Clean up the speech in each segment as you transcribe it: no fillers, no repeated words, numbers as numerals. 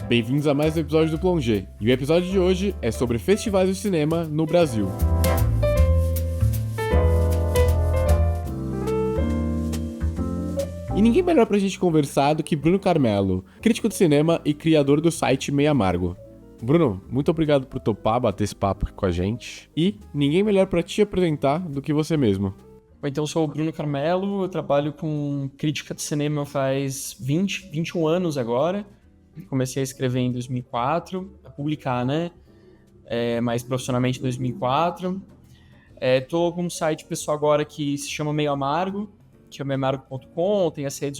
Bem-vindos a mais um episódio do Plongé, e o episódio de hoje é sobre festivais de cinema no Brasil. E ninguém melhor pra gente conversar do que Bruno Carmelo, crítico de cinema e criador do site Meio Amargo. Bruno, muito obrigado por topar bater esse papo aqui com a gente, e ninguém melhor pra te apresentar do que você mesmo. Então, eu sou o Bruno Carmelo, eu trabalho com crítica de cinema faz 21 anos agora. Comecei a escrever em 2004, a publicar, né? Mais profissionalmente em 2004. Tô com um site pessoal agora que se chama Meio Amargo, que é meioamargo.com, tem as redes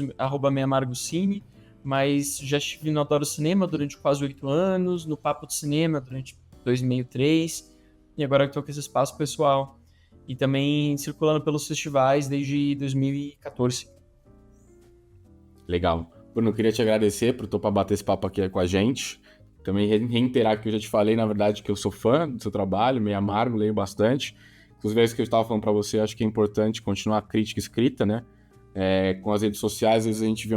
@meioamargocine, mas já estive no Adoro Cinema durante quase 8 anos, no Papo de Cinema durante 2,5, 3, e agora eu tô com esse espaço pessoal. E também circulando pelos festivais desde 2014. Legal. Bruno, eu queria te agradecer por topar bater esse papo aqui com a gente. Também reiterar que eu já te falei, na verdade, que eu sou fã do seu trabalho, Meio Amargo, leio bastante. Inclusive, é isso que eu estava falando para você, acho que é importante continuar a crítica escrita, né? Com as redes sociais, às vezes a gente vê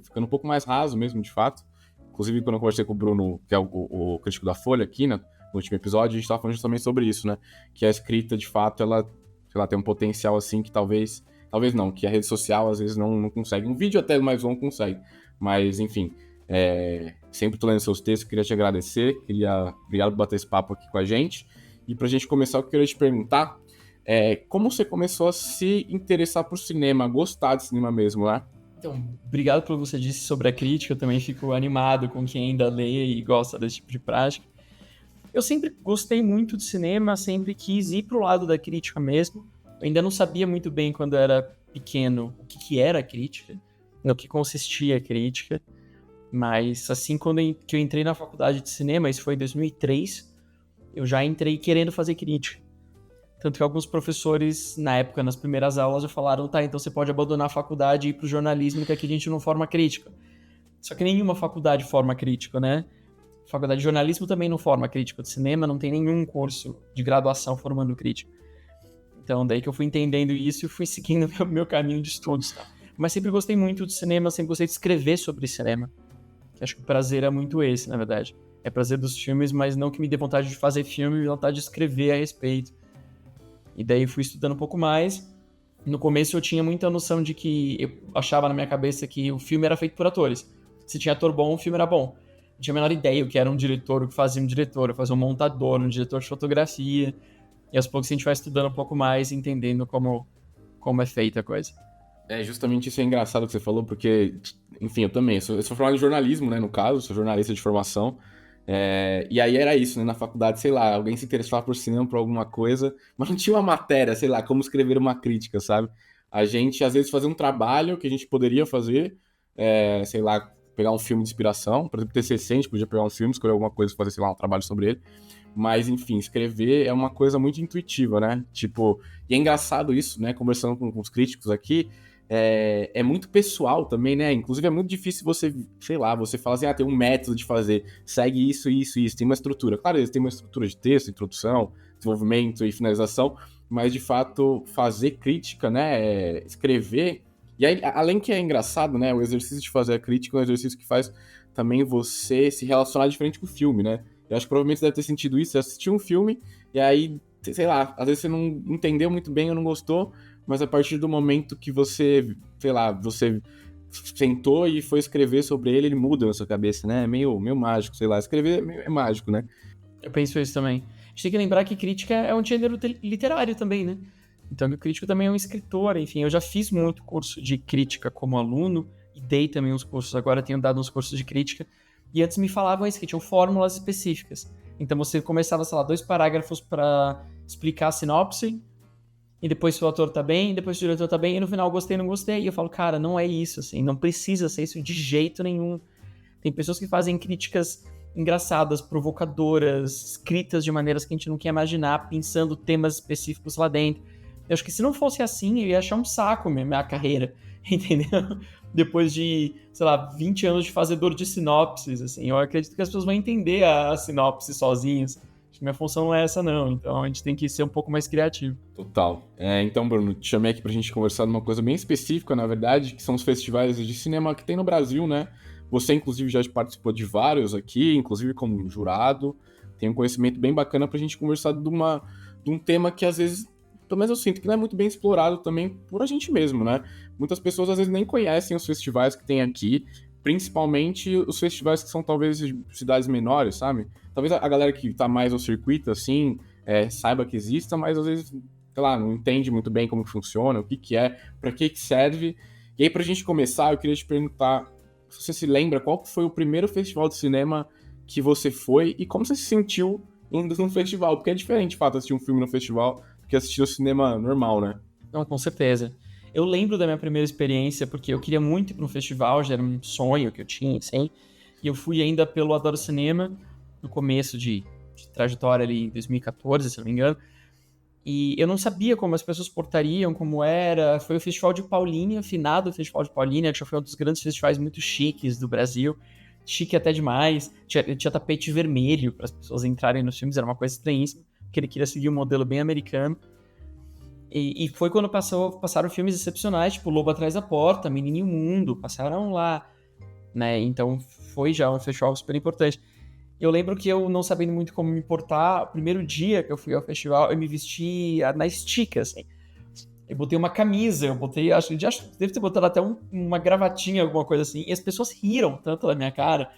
ficando um pouco mais raso mesmo, de fato. Inclusive, quando eu conversei com o Bruno, que é o crítico da Folha aqui, né, no último episódio, a gente estava falando justamente sobre isso, né? Que a escrita, de fato, ela, sei lá, tem um potencial assim que talvez não, que a rede social às vezes não consegue. Um vídeo até mais longo consegue. Mas, enfim, sempre tô lendo seus textos, queria te agradecer, obrigado por bater esse papo aqui com a gente. E pra gente começar, eu queria te perguntar como você começou a se interessar por cinema, gostar de cinema mesmo, né? Então, obrigado pelo que você disse sobre a crítica, eu também fico animado com quem ainda lê e gosta desse tipo de prática. Eu sempre gostei muito de cinema, sempre quis ir pro lado da crítica mesmo. Eu ainda não sabia muito bem, quando eu era pequeno, o que era a crítica, no que consistia a crítica. Mas assim, que eu entrei na faculdade de cinema, isso foi em 2003, eu já entrei querendo fazer crítica. Tanto que alguns professores, na época, nas primeiras aulas, já falaram: tá, então você pode abandonar a faculdade e ir pro jornalismo, que aqui a gente não forma crítica. Só que nenhuma faculdade forma crítica, né? A faculdade de jornalismo também não forma crítica de cinema, não tem nenhum curso de graduação formando crítica. Então, daí que eu fui entendendo isso e fui seguindo o meu caminho de estudos, tá? Mas sempre gostei muito de cinema, sempre gostei de escrever sobre cinema. Acho que o prazer é muito esse, na verdade. É prazer dos filmes, mas não que me dê vontade de fazer filme, me dê vontade de escrever a respeito. E daí fui estudando um pouco mais. No começo eu tinha muita noção de que eu achava na minha cabeça que o filme era feito por atores. Se tinha ator bom, o filme era bom. Não tinha a menor ideia o que era um diretor, o que fazia um diretor, eu fazia um montador, um diretor de fotografia. E aos poucos a gente vai estudando um pouco mais, entendendo como é feita a coisa. Justamente isso é engraçado que você falou, porque, enfim, eu também sou formado em jornalismo, né, no caso, sou jornalista de formação. E aí era isso, né, na faculdade, sei lá, alguém se interessava por cinema, por alguma coisa, mas não tinha uma matéria, sei lá, como escrever uma crítica, sabe? A gente, às vezes, fazia um trabalho que a gente poderia fazer, sei lá, pegar um filme de inspiração, por exemplo, TCC, a gente podia pegar um filme, escolher alguma coisa e fazer, sei lá, um trabalho sobre ele. Mas, enfim, escrever é uma coisa muito intuitiva, né? Tipo, e é engraçado isso, né? Conversando com os críticos aqui, é muito pessoal também, né? Inclusive é muito difícil você, sei lá, você falar assim, tem um método de fazer, segue isso, isso, isso, tem uma estrutura. Claro, eles têm uma estrutura de texto, introdução, desenvolvimento e finalização, mas de fato fazer crítica, né? Escrever. E aí, além que é engraçado, né? O exercício de fazer a crítica é um exercício que faz também você se relacionar diferente com o filme, né? Eu acho que provavelmente você deve ter sentido isso, você assistiu um filme e aí, sei lá, às vezes você não entendeu muito bem ou não gostou, mas a partir do momento que você, sei lá, você sentou e foi escrever sobre ele, ele muda na sua cabeça, né? É meio mágico, sei lá. Escrever é mágico, né? Eu penso isso também. A gente tem que lembrar que crítica é um gênero literário também, né? Então, o crítico também é um escritor, enfim. Eu já fiz muito curso de crítica como aluno e dei também uns cursos. Agora tenho dado uns cursos de crítica. E antes me falavam isso, que tinham fórmulas específicas. Então, você começava, sei lá, 2 parágrafos para explicar a sinopse, e depois se o ator tá bem, depois se o diretor tá bem, e no final gostei, não gostei. E eu falo, cara, não é isso, assim, não precisa ser isso de jeito nenhum. Tem pessoas que fazem críticas engraçadas, provocadoras, escritas de maneiras que a gente não quer imaginar, pensando temas específicos lá dentro. Eu acho que se não fosse assim, eu ia achar um saco minha carreira, entendeu? Depois de, sei lá, 20 anos de fazedor de sinopses, assim, eu acredito que as pessoas vão entender a sinopse sozinhas. Acho que minha função não é essa, não. Então a gente tem que ser um pouco mais criativo. Total. Então, Bruno, te chamei aqui pra gente conversar de uma coisa bem específica, na verdade, que são os festivais de cinema que tem no Brasil, né? Você, inclusive, já participou de vários aqui, inclusive como jurado. Tem um conhecimento bem bacana pra gente conversar de um tema que, às vezes, pelo menos eu sinto que não é muito bem explorado também por a gente mesmo, né? Muitas pessoas, às vezes, nem conhecem os festivais que tem aqui, principalmente os festivais que são, talvez, de cidades menores, sabe? Talvez a galera que tá mais ao circuito, assim, saiba que exista, mas, às vezes, sei lá, não entende muito bem como que funciona, o que que é, pra que que serve. E aí, pra gente começar, eu queria te perguntar se você se lembra qual que foi o primeiro festival de cinema que você foi e como você se sentiu indo num festival, porque é diferente, de fato, assistir um filme no festival do que assistir o cinema normal, né? Não, com certeza. Eu lembro da minha primeira experiência, porque eu queria muito ir para um festival, já era um sonho que eu tinha, assim, e eu fui ainda pelo Adoro Cinema, no começo de trajetória ali em 2014, se não me engano, e eu não sabia como as pessoas portariam, como era. Foi o Festival de Paulínia, finado Festival de Paulínia, que já foi um dos grandes festivais muito chiques do Brasil. Chique até demais. Tinha tapete vermelho para as pessoas entrarem nos filmes, era uma coisa estranhíssima, porque ele queria seguir um modelo bem americano. E foi quando passaram filmes excepcionais, tipo Lobo Atrás da Porta, Menino e o Mundo, passaram lá, né? Então foi já um festival super importante. Eu lembro que eu, não sabendo muito como me portar, o primeiro dia que eu fui ao festival, eu me vesti na estica, assim. Eu botei uma camisa, acho que deve ter botado até uma gravatinha, alguma coisa assim. E as pessoas riram tanto da minha cara,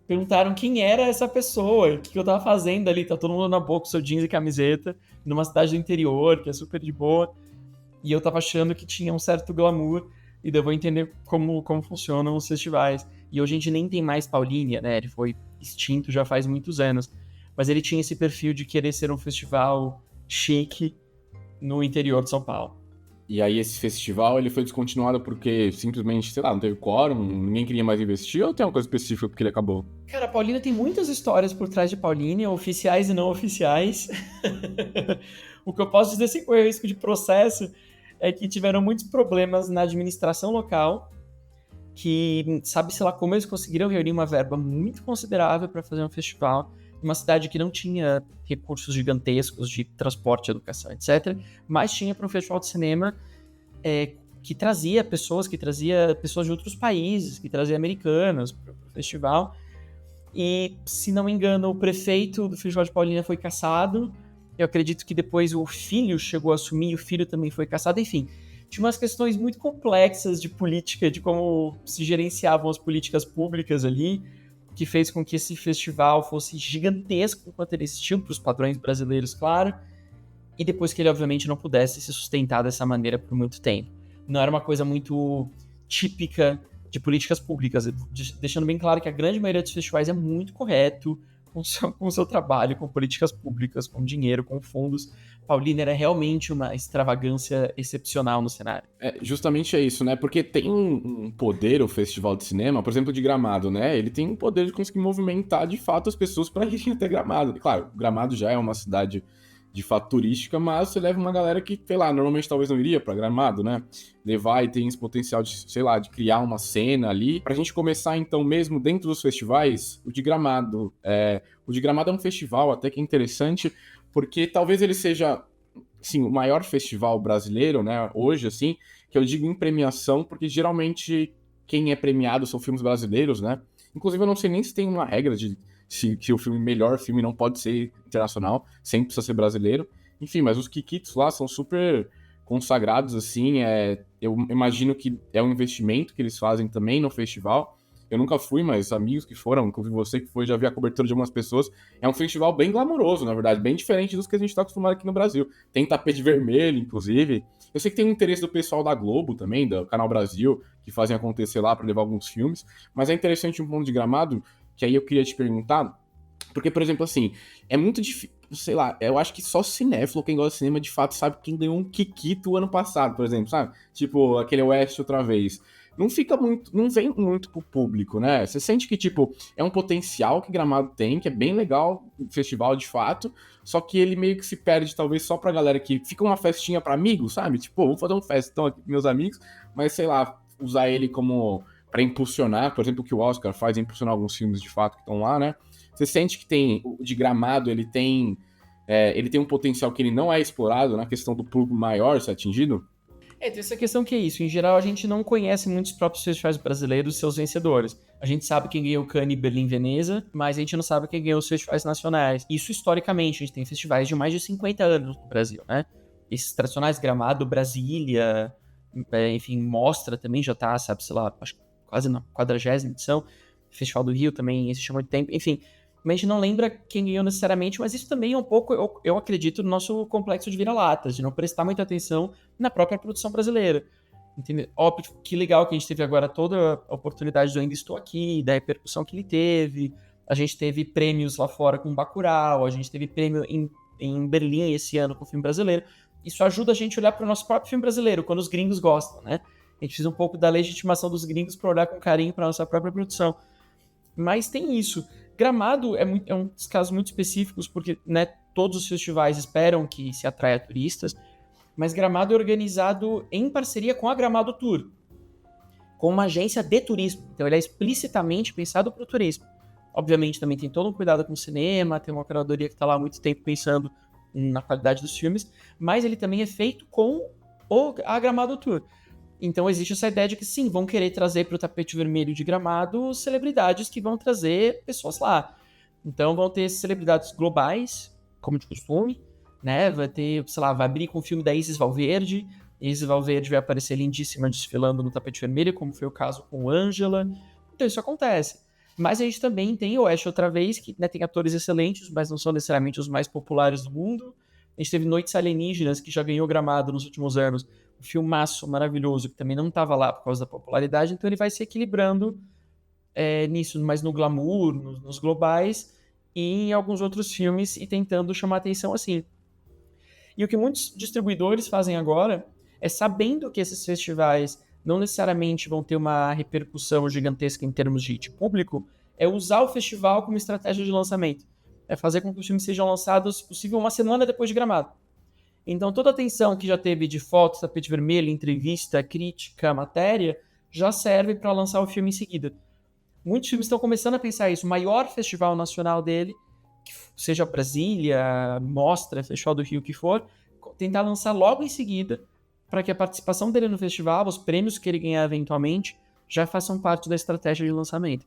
perguntaram quem era essa pessoa, o que eu tava fazendo ali. Tá todo mundo na boca com seu jeans e camiseta, numa cidade do interior, que é super de boa. E eu tava achando que tinha um certo glamour, e daí eu vou entender como funcionam os festivais. E hoje a gente nem tem mais Paulínia, né? Ele foi extinto já faz muitos anos. Mas ele tinha esse perfil de querer ser um festival chique no interior de São Paulo. E aí esse festival, ele foi descontinuado porque simplesmente, sei lá, não teve quórum, ninguém queria mais investir, ou tem uma coisa específica porque ele acabou? Cara, a Paulínia tem muitas histórias por trás de Paulínia, oficiais e não oficiais. O que eu posso dizer sem correr risco de processo é que tiveram muitos problemas na administração local, que sabe-se lá como eles conseguiram reunir uma verba muito considerável para fazer um festival em uma cidade que não tinha recursos gigantescos de transporte, educação, etc., mas tinha para um festival de cinema que trazia pessoas de outros países, que trazia americanos para o festival. E, se não me engano, o prefeito do Festival de Paulínia foi cassado. Eu acredito que depois o filho chegou a assumir, o filho também foi cassado. Enfim, tinha umas questões muito complexas de política, de como se gerenciavam as políticas públicas ali, que fez com que esse festival fosse gigantesco enquanto ele existiu, para os padrões brasileiros, claro, e depois que ele, obviamente, não pudesse se sustentar dessa maneira por muito tempo. Não era uma coisa muito típica de políticas públicas, deixando bem claro que a grande maioria dos festivais é muito correto com o seu trabalho, com políticas públicas, com dinheiro, com fundos. Paulínia era realmente uma extravagância excepcional no cenário. Justamente é isso, né? Porque tem um poder o festival de cinema, por exemplo, de Gramado, né? Ele tem um poder de conseguir movimentar de fato as pessoas para irem até Gramado. E, claro, Gramado já é uma cidade de fato turística, mas você leva uma galera que, sei lá, normalmente talvez não iria para Gramado, né? Levar e tem esse potencial de, sei lá, de criar uma cena ali. Pra gente começar, então, mesmo dentro dos festivais, o de Gramado. O de Gramado é um festival até que interessante, porque talvez ele seja, sim, o maior festival brasileiro, né, hoje, assim, que eu digo em premiação, porque geralmente quem é premiado são filmes brasileiros, né? Inclusive, eu não sei nem se tem uma regra de que o melhor filme não pode ser internacional, sempre precisa ser brasileiro. Enfim, mas os Kikitos lá são super consagrados, assim, eu imagino que é um investimento que eles fazem também no festival. Eu nunca fui, mas amigos que foram, inclusive você que foi, já vi a cobertura de algumas pessoas. É um festival bem glamouroso, na verdade, bem diferente dos que a gente está acostumado aqui no Brasil. Tem tapete vermelho, inclusive. Eu sei que tem um interesse do pessoal da Globo também, do Canal Brasil, que fazem acontecer lá para levar alguns filmes. Mas é interessante um ponto de Gramado, que aí eu queria te perguntar, porque, por exemplo, assim, é muito difícil, sei lá, eu acho que só cinéfilo, quem gosta de cinema, de fato, sabe quem ganhou um Kikito ano passado, por exemplo, sabe? Tipo, aquele Oeste outra vez. Não fica muito, não vem muito pro público, né? Você sente que, tipo, é um potencial que Gramado tem, que é bem legal, o festival de fato, só que ele meio que se perde, talvez, só pra galera que fica uma festinha pra amigos, sabe? Tipo, vou fazer um festão aqui com meus amigos, mas, sei lá, usar ele como para impulsionar, por exemplo, o que o Oscar faz, é impulsionar alguns filmes de fato que estão lá, né? Você sente que tem, o de Gramado, ele tem um potencial que ele não é explorado na questão do público maior ser atingido? Tem essa questão que é isso. Em geral, a gente não conhece muitos próprios festivais brasileiros e seus vencedores. A gente sabe quem ganhou Cannes, Berlim, Veneza, mas a gente não sabe quem ganhou os festivais nacionais. Isso historicamente, a gente tem festivais de mais de 50 anos no Brasil, né? Esses tradicionais, Gramado, Brasília, enfim, Mostra também já tá, sabe, sei lá, acho que quase na 40ª edição. Festival do Rio também, esse chama de tempo. Enfim, a gente não lembra quem ganhou necessariamente, mas isso também é um pouco, eu acredito, no nosso complexo de vira-latas, de não prestar muita atenção na própria produção brasileira. Entendeu? Óbvio, que legal que a gente teve agora toda a oportunidade do Ainda Estou Aqui, da repercussão que ele teve. A gente teve prêmios lá fora com Bacurau, a gente teve prêmio em Berlim esse ano com o filme brasileiro. Isso ajuda a gente a olhar para o nosso próprio filme brasileiro, quando os gringos gostam, né? A gente precisa um pouco da legitimação dos gringos para olhar com carinho para nossa própria produção. Mas tem isso. Gramado é um dos casos muito específicos, porque, né, todos os festivais esperam que se atraia turistas, mas Gramado é organizado em parceria com a Gramado Tour, com uma agência de turismo. Então ele é explicitamente pensado para o turismo. Obviamente também tem todo um cuidado com o cinema, tem uma curadoria que está lá há muito tempo pensando na qualidade dos filmes, mas ele também é feito com a Gramado Tour. Então existe essa ideia de que sim, vão querer trazer para o tapete vermelho de Gramado celebridades que vão trazer pessoas lá. Então vão ter celebridades globais, como de costume, né? Vai ter, sei lá, vai abrir com o filme da Isis Valverde. Isis Valverde vai aparecer lindíssima desfilando no tapete vermelho, como foi o caso com Ângela. Então isso acontece. Mas a gente também tem o Oeste Outra Vez, que, né, tem atores excelentes, mas não são necessariamente os mais populares do mundo. A gente teve Noites Alienígenas, que já ganhou Gramado nos últimos anos. Um filmaço maravilhoso, que também não estava lá por causa da popularidade. Então ele vai se equilibrando nisso, mas no glamour, nos globais, e em alguns outros filmes, e tentando chamar atenção assim. E o que muitos distribuidores fazem agora é, sabendo que esses festivais não necessariamente vão ter uma repercussão gigantesca em termos de público, é usar o festival como estratégia de lançamento. É fazer com que os filmes sejam lançados, se possível, uma semana depois de Gramado. Então toda a atenção que já teve de fotos, tapete vermelho, entrevista, crítica, matéria, já serve para lançar o filme em seguida. Muitos filmes estão começando a pensar isso. O maior festival nacional dele, que seja Brasília, Mostra, Festival do Rio, o que for, tentar lançar logo em seguida, para que a participação dele no festival, os prêmios que ele ganhar eventualmente, já façam parte da estratégia de lançamento.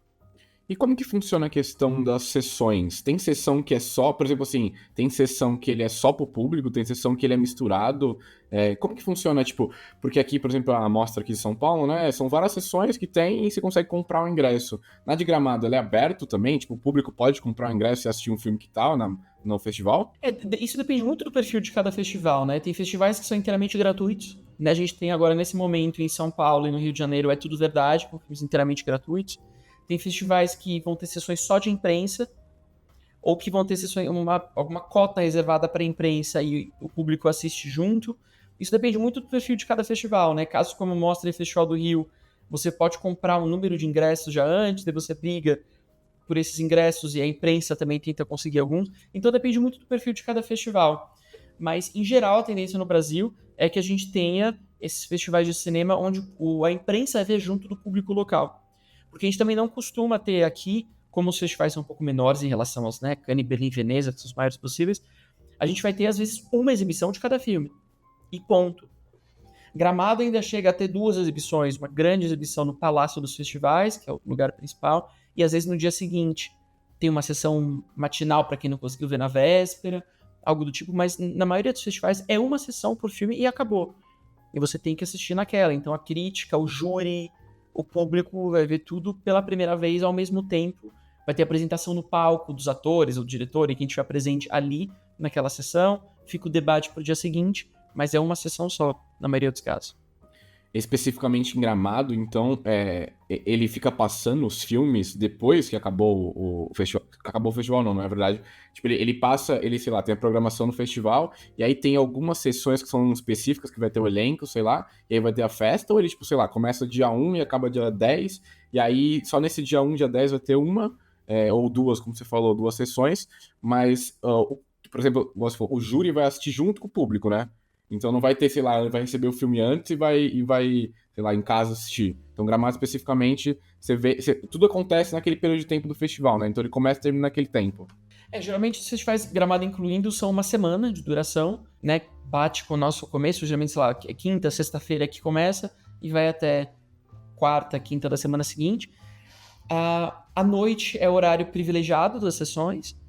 E como que funciona a questão das sessões? Tem sessão que é só, por exemplo, assim, tem sessão que ele é só pro público, tem sessão que ele é misturado. Como que funciona, tipo, porque aqui, por exemplo, a mostra aqui de São Paulo, né, são várias sessões que tem e você consegue comprar o ingresso. Na de Gramado, ele é aberto também? Tipo, o público pode comprar o ingresso e assistir um filme que tal no festival? Isso depende muito do perfil de cada festival, né? Tem festivais que são inteiramente gratuitos, né? A gente tem agora, nesse momento, em São Paulo e no Rio de Janeiro, É Tudo Verdade, com filmes inteiramente gratuitos. Tem festivais que vão ter sessões só de imprensa, ou que vão ter sessões, alguma cota reservada para a imprensa e o público assiste junto. Isso depende muito do perfil de cada festival, né? Caso como mostra o Festival do Rio, você pode comprar um número de ingressos já antes, daí você briga por esses ingressos e a imprensa também tenta conseguir alguns. Então depende muito do perfil de cada festival. Mas, em geral, a tendência no Brasil é que a gente tenha esses festivais de cinema onde a imprensa vê junto do público local. Porque a gente também não costuma ter aqui, como os festivais são um pouco menores em relação aos, né, Cannes, Berlim, Veneza, que são os maiores possíveis, a gente vai ter, às vezes, uma exibição de cada filme. E ponto. Gramado ainda chega a ter 2 exibições, uma grande exibição no Palácio dos Festivais, que é o lugar principal, e às vezes no dia seguinte tem uma sessão matinal para quem não conseguiu ver na véspera, algo do tipo, mas na maioria dos festivais é uma sessão por filme e acabou. E você tem que assistir naquela. Então a crítica, o júri, o público vai ver tudo pela primeira vez ao mesmo tempo. Vai ter apresentação no palco dos atores, o diretor e quem estiver presente ali naquela sessão. Fica o debate para o dia seguinte, mas é uma sessão só, na maioria dos casos. Especificamente em Gramado, então, ele fica passando os filmes depois que acabou o festival. Acabou o festival, não é verdade? Tipo, ele passa, sei lá, tem a programação no festival, e aí tem algumas sessões que são específicas, que vai ter o elenco, sei lá, e aí vai ter a festa, ou ele, tipo, sei lá, começa dia 1 e acaba dia 10, e aí só nesse dia 1, dia 10 vai ter uma, ou duas, como você falou, 2 sessões, mas, por exemplo, o júri vai assistir junto com o público, né? Então não vai ter, sei lá, ele vai receber o filme antes e vai, sei lá, em casa assistir. Então Gramado especificamente, tudo acontece naquele período de tempo do festival, né? Então ele começa e termina naquele tempo. Geralmente os festivais Gramado incluindo são uma semana de duração, né? Bate com o nosso começo, geralmente, sei lá, é quinta, sexta-feira que começa e vai até quarta, quinta da semana seguinte. À noite é o horário privilegiado das sessões.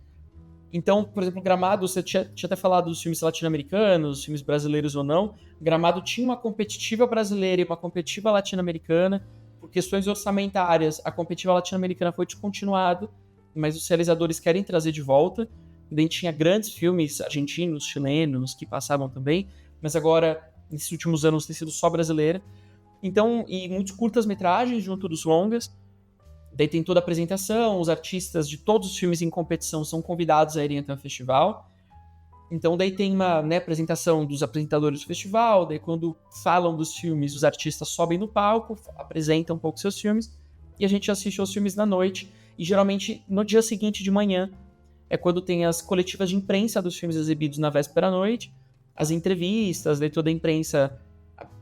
Então, por exemplo, Gramado, você tinha até falado dos filmes latino-americanos, filmes brasileiros ou não. Gramado tinha uma competitiva brasileira e uma competitiva latino-americana. Por questões orçamentárias, a competitiva latino-americana foi descontinuada, mas os realizadores querem trazer de volta. Daí tinha grandes filmes argentinos, chilenos, que passavam também, mas agora, nesses últimos anos, tem sido só brasileira. Então, e muitos curtas-metragens junto dos longas. Daí tem toda a apresentação, os artistas de todos os filmes em competição são convidados a irem até o festival. Então daí tem uma, né, apresentação dos apresentadores do festival, daí quando falam dos filmes, os artistas sobem no palco, apresentam um pouco seus filmes, e a gente assiste aos filmes na noite. E geralmente no dia seguinte de manhã é quando tem as coletivas de imprensa dos filmes exibidos na véspera à noite, as entrevistas, daí toda a imprensa,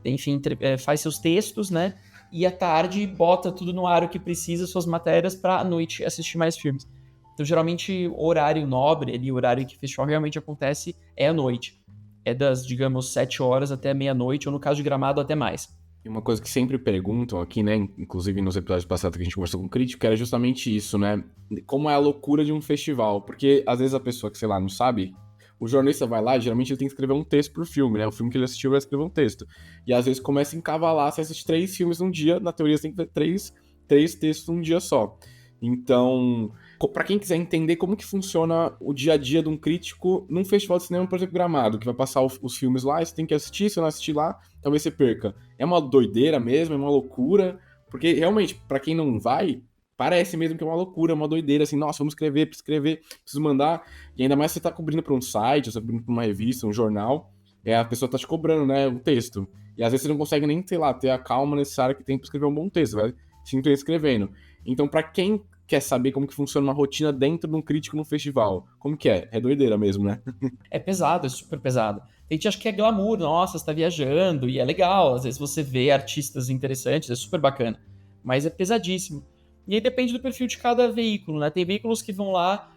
enfim, faz seus textos, né? E à tarde bota tudo no ar o que precisa, suas matérias, para à noite assistir mais filmes. Então, geralmente, o horário nobre, ali, o horário em que o festival realmente acontece, é à noite. É das, digamos, 7 horas até meia-noite, ou no caso de Gramado, até mais. E uma coisa que sempre perguntam aqui, né, inclusive nos episódios passados que a gente conversou com o crítico, era justamente isso, né? Como é a loucura de um festival. Porque, às vezes, a pessoa que, sei lá, não sabe, o jornalista vai lá e geralmente ele tem que escrever um texto pro filme, né? O filme que ele assistiu vai escrever um texto. E às vezes começa a encavalar, você assiste 3 filmes num dia, na teoria você tem que ter três textos num dia só. Então, pra quem quiser entender como que funciona o dia a dia de um crítico num festival de cinema, por exemplo, Gramado, que vai passar os filmes lá, e você tem que assistir, se não assistir lá, talvez você perca. É uma doideira mesmo, é uma loucura, porque realmente, pra quem não vai, parece mesmo que é uma loucura, uma doideira, assim, nossa, vamos escrever, preciso mandar. E ainda mais se você tá cobrindo pra um site, ou você tá cobrindo pra uma revista, um jornal, a pessoa tá te cobrando, né, o texto. E às vezes você não consegue nem, sei lá, ter a calma necessária que tem pra escrever um bom texto, vai simplesmente escrevendo. Então, pra quem quer saber como que funciona uma rotina dentro de um crítico no festival, como que é? É doideira mesmo, né? É pesado, é super pesado. Tem gente que acha que é glamour, nossa, você tá viajando, e é legal. Às vezes você vê artistas interessantes, é super bacana. Mas é pesadíssimo. E aí depende do perfil de cada veículo, né? Tem veículos que vão lá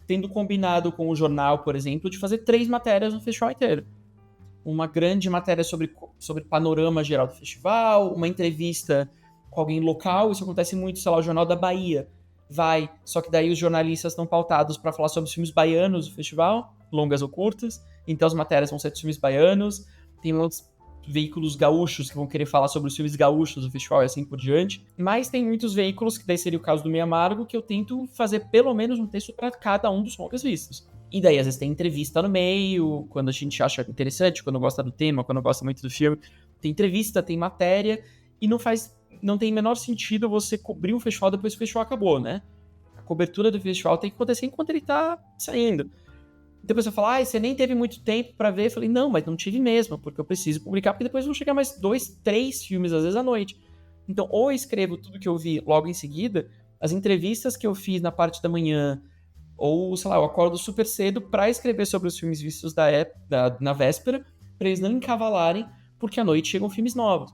tendo combinado com o jornal, por exemplo, de fazer 3 matérias no festival inteiro. Uma grande matéria sobre panorama geral do festival, uma entrevista com alguém local, isso acontece muito, sei lá, o Jornal da Bahia vai, só que daí os jornalistas estão pautados para falar sobre os filmes baianos do festival, longas ou curtas, então as matérias vão ser de filmes baianos, tem outros veículos gaúchos que vão querer falar sobre os filmes gaúchos do festival e assim por diante, mas tem muitos veículos, que daí seria o caso do Meio Amargo, que eu tento fazer pelo menos um texto para cada um dos longas vistos. E daí, às vezes, tem entrevista no meio, quando a gente acha interessante, quando gosta do tema, quando gosta muito do filme. Tem entrevista, tem matéria, e não tem menor sentido você cobrir um festival depois que o festival acabou, né? A cobertura do festival tem que acontecer enquanto ele tá saindo. Depois você fala, você nem teve muito tempo pra ver. Eu falei, não, mas não tive mesmo, porque eu preciso publicar, porque depois vão chegar mais 2, 3 filmes, às vezes, à noite. Então, ou eu escrevo tudo que eu vi logo em seguida, as entrevistas que eu fiz na parte da manhã, ou, sei lá, eu acordo super cedo pra escrever sobre os filmes vistos na véspera, pra eles não encavalarem, porque à noite chegam filmes novos.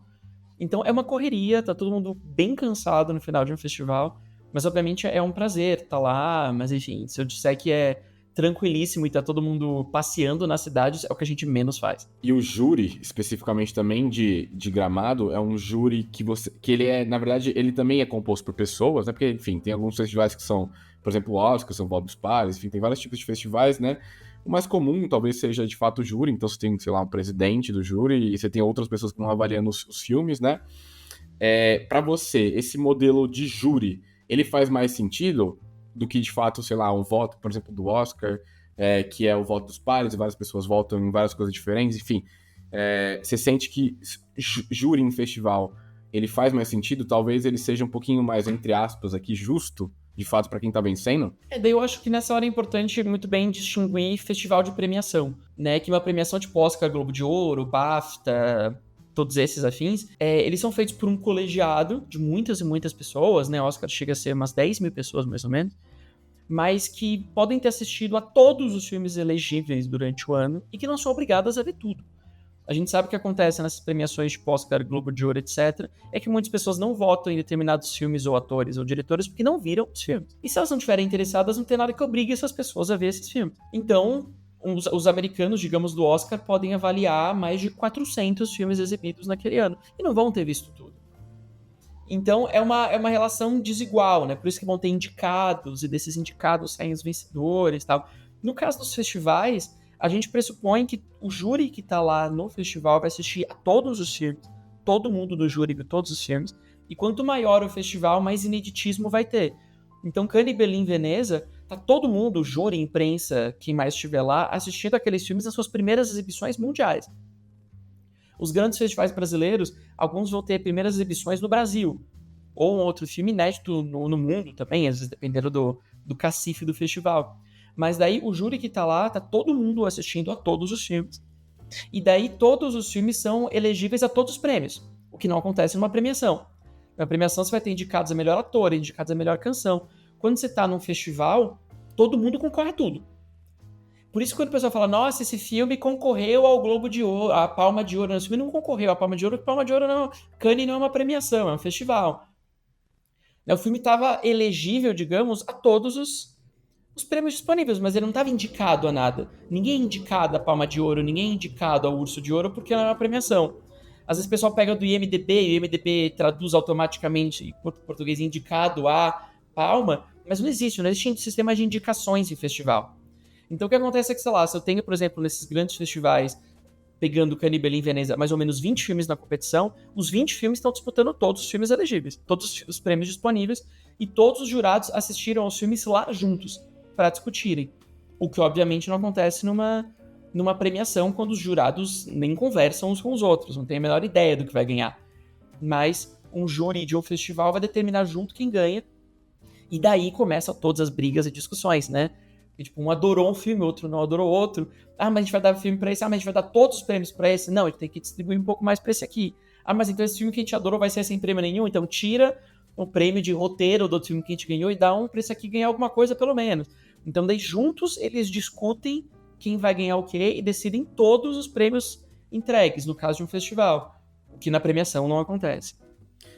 Então é uma correria, tá todo mundo bem cansado no final de um festival, mas obviamente é um prazer tá lá, mas enfim, se eu disser que é tranquilíssimo e tá todo mundo passeando nas cidades, é o que a gente menos faz. E o júri, especificamente também de Gramado, é um júri que ele é, na verdade, ele também é composto por pessoas, né? Porque, enfim, tem alguns festivais que são, por exemplo, o Oscar, são Bob Pares, enfim, tem vários tipos de festivais, né? O mais comum talvez seja de fato o júri, então você tem, sei lá, um presidente do júri e você tem outras pessoas que vão avaliando os filmes, né? Para você, esse modelo de júri, ele faz mais sentido do que de fato, sei lá, um voto, por exemplo, do Oscar, que é o voto dos pares e várias pessoas votam em várias coisas diferentes, enfim. Você sente que júri em festival, ele faz mais sentido? Talvez ele seja um pouquinho mais, entre aspas, aqui, justo, de fato, para quem tá vencendo? Daí eu acho que nessa hora é importante muito bem distinguir festival de premiação, né? Que uma premiação tipo Oscar, Globo de Ouro, BAFTA, todos esses afins, eles são feitos por um colegiado de muitas e muitas pessoas, né? Oscar chega a ser umas 10 mil pessoas, mais ou menos, mas que podem ter assistido a todos os filmes elegíveis durante o ano e que não são obrigadas a ver tudo. A gente sabe o que acontece nessas premiações tipo Oscar, Globo de Ouro, etc. É que muitas pessoas não votam em determinados filmes ou atores ou diretores porque não viram os filmes. E se elas não estiverem interessadas, não tem nada que obrigue essas pessoas a ver esses filmes. Então, os americanos, digamos, do Oscar, podem avaliar mais de 400 filmes exibidos naquele ano. E não vão ter visto tudo. Então, é uma relação desigual, né? Por isso que vão ter indicados, e desses indicados saem os vencedores e tal. No caso dos festivais, a gente pressupõe que o júri que tá lá no festival vai assistir a todos os filmes, todo mundo do júri viu todos os filmes, e quanto maior o festival, mais ineditismo vai ter. Então, Cannes, Berlim, Veneza, tá todo mundo, o júri, imprensa, quem mais estiver lá, assistindo aqueles filmes nas suas primeiras exibições mundiais. Os grandes festivais brasileiros, alguns vão ter primeiras exibições no Brasil, ou um outro filme inédito no mundo também, às vezes dependendo do cacife do festival. Mas daí o júri que tá lá, tá todo mundo assistindo a todos os filmes. E daí todos os filmes são elegíveis a todos os prêmios, o que não acontece numa premiação. Na premiação você vai ter indicados a melhor ator, indicados a melhor canção. Quando você tá num festival, todo mundo concorre a tudo. Por isso que quando o pessoal fala, nossa, esse filme concorreu ao Globo de Ouro, à Palma de Ouro. Não, esse filme não concorreu à Palma de Ouro, porque Palma de Ouro não, Cannes não é uma premiação, é um festival. O filme estava elegível, digamos, a todos os prêmios disponíveis, mas ele não estava indicado a nada. Ninguém é indicado a Palma de Ouro, ninguém é indicado ao Urso de Ouro, porque não é uma premiação. Às vezes o pessoal pega do IMDb, e o IMDb traduz automaticamente em português indicado a Palma, mas não existe sistema de indicações em festival. Então o que acontece é que, sei lá, se eu tenho, por exemplo, nesses grandes festivais, pegando Cannes, Berlim, Veneza, mais ou menos 20 filmes na competição, os 20 filmes estão disputando todos os filmes elegíveis, todos os prêmios disponíveis, e todos os jurados assistiram aos filmes lá juntos, para discutirem. O que, obviamente, não acontece numa premiação, quando os jurados nem conversam uns com os outros, não tem a menor ideia do que vai ganhar. Mas um júri de um festival vai determinar junto quem ganha, e daí começam todas as brigas e discussões, né? E, tipo, um adorou um filme, outro não adorou outro. Ah, mas a gente vai dar filme pra esse. Ah, mas a gente vai dar todos os prêmios pra esse. Não, a gente tem que distribuir um pouco mais pra esse aqui. Ah, mas então esse filme que a gente adorou vai ser sem prêmio nenhum. Então tira o prêmio de roteiro do outro filme que a gente ganhou e dá um pra esse aqui ganhar alguma coisa, pelo menos. Então daí juntos eles discutem quem vai ganhar o quê e decidem todos os prêmios entregues, no caso de um festival. O que na premiação não acontece.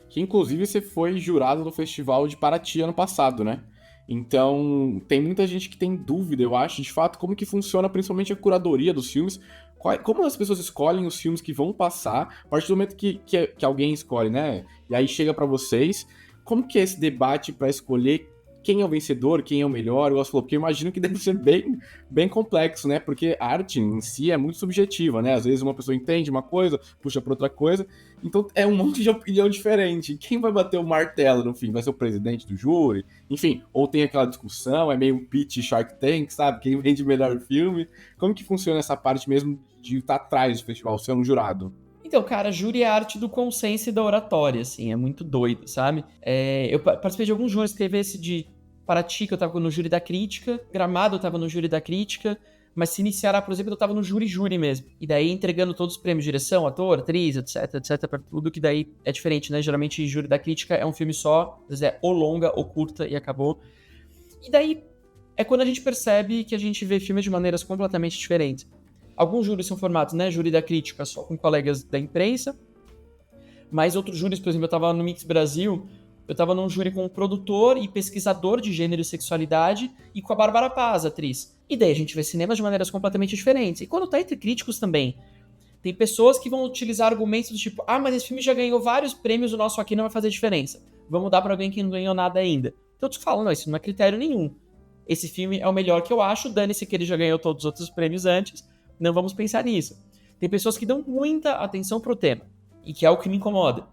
Que inclusive você foi jurado no Festival de Paraty ano passado, né? Então, tem muita gente que tem dúvida, eu acho, de fato, como que funciona principalmente a curadoria dos filmes, como as pessoas escolhem os filmes que vão passar, a partir do momento que alguém escolhe, né? E aí chega pra vocês, como que é esse debate pra escolher quem é o vencedor, quem é o melhor? Eu falou, porque eu imagino que deve ser bem complexo, né? Porque a arte em si é muito subjetiva, né? Às vezes uma pessoa entende uma coisa, puxa pra outra coisa, então é um monte de opinião diferente. Quem vai bater o martelo no fim? Vai ser o presidente do júri? Enfim, ou tem aquela discussão, é meio um pitch Shark Tank, sabe? Quem vende o melhor filme? Como que funciona essa parte mesmo de estar atrás do festival, ser um jurado? Então, cara, júri é a arte do consenso e da oratória, assim, é muito doido, sabe? Eu participei de alguns júris, teve esse de Paraty, que eu tava no júri da crítica, Gramado eu tava no júri da crítica, mas se iniciará, por exemplo, eu tava no júri mesmo. E daí entregando todos os prêmios, direção, ator, atriz, etc, pra tudo, que daí é diferente, né? Geralmente júri da crítica é um filme só, às vezes é ou longa ou curta e acabou. E daí é quando a gente percebe que a gente vê filmes de maneiras completamente diferentes. Alguns júris são formados, né? Júri da crítica só com colegas da imprensa, mas outros júris, por exemplo, eu tava no Mix Brasil, eu tava num júri com um produtor e pesquisador de gênero e sexualidade e com a Bárbara Paz, atriz. E daí a gente vê cinema de maneiras completamente diferentes. E quando tá entre críticos também, tem pessoas que vão utilizar argumentos do tipo, ah, mas esse filme já ganhou vários prêmios, o nosso aqui não vai fazer diferença. Vamos dar pra alguém que não ganhou nada ainda. Então eu te falo, não, isso não é critério nenhum. Esse filme é o melhor que eu acho, dane-se que ele já ganhou todos os outros prêmios antes, não vamos pensar nisso. Tem pessoas que dão muita atenção pro tema, e que é o que me incomoda.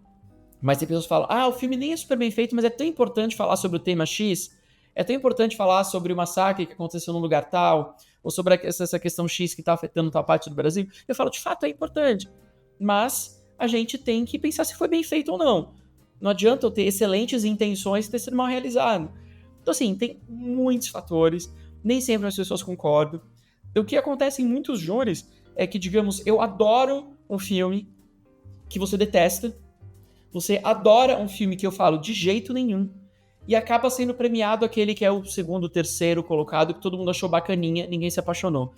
Mas tem pessoas que falam, ah, o filme nem é super bem feito, mas é tão importante falar sobre o tema X, é tão importante falar sobre o massacre que aconteceu num lugar tal, ou sobre essa questão X que está afetando tal parte do Brasil. Eu falo, de fato é importante, mas a gente tem que pensar se foi bem feito ou não. Não adianta eu ter excelentes intenções e ter sido mal realizado. Então, assim, tem muitos fatores, nem sempre as pessoas concordam. O que acontece em muitos júris é que, digamos, eu adoro um filme que você detesta, você adora um filme que eu falo de jeito nenhum, e acaba sendo premiado aquele que é o segundo, terceiro colocado, que todo mundo achou bacaninha, ninguém se apaixonou.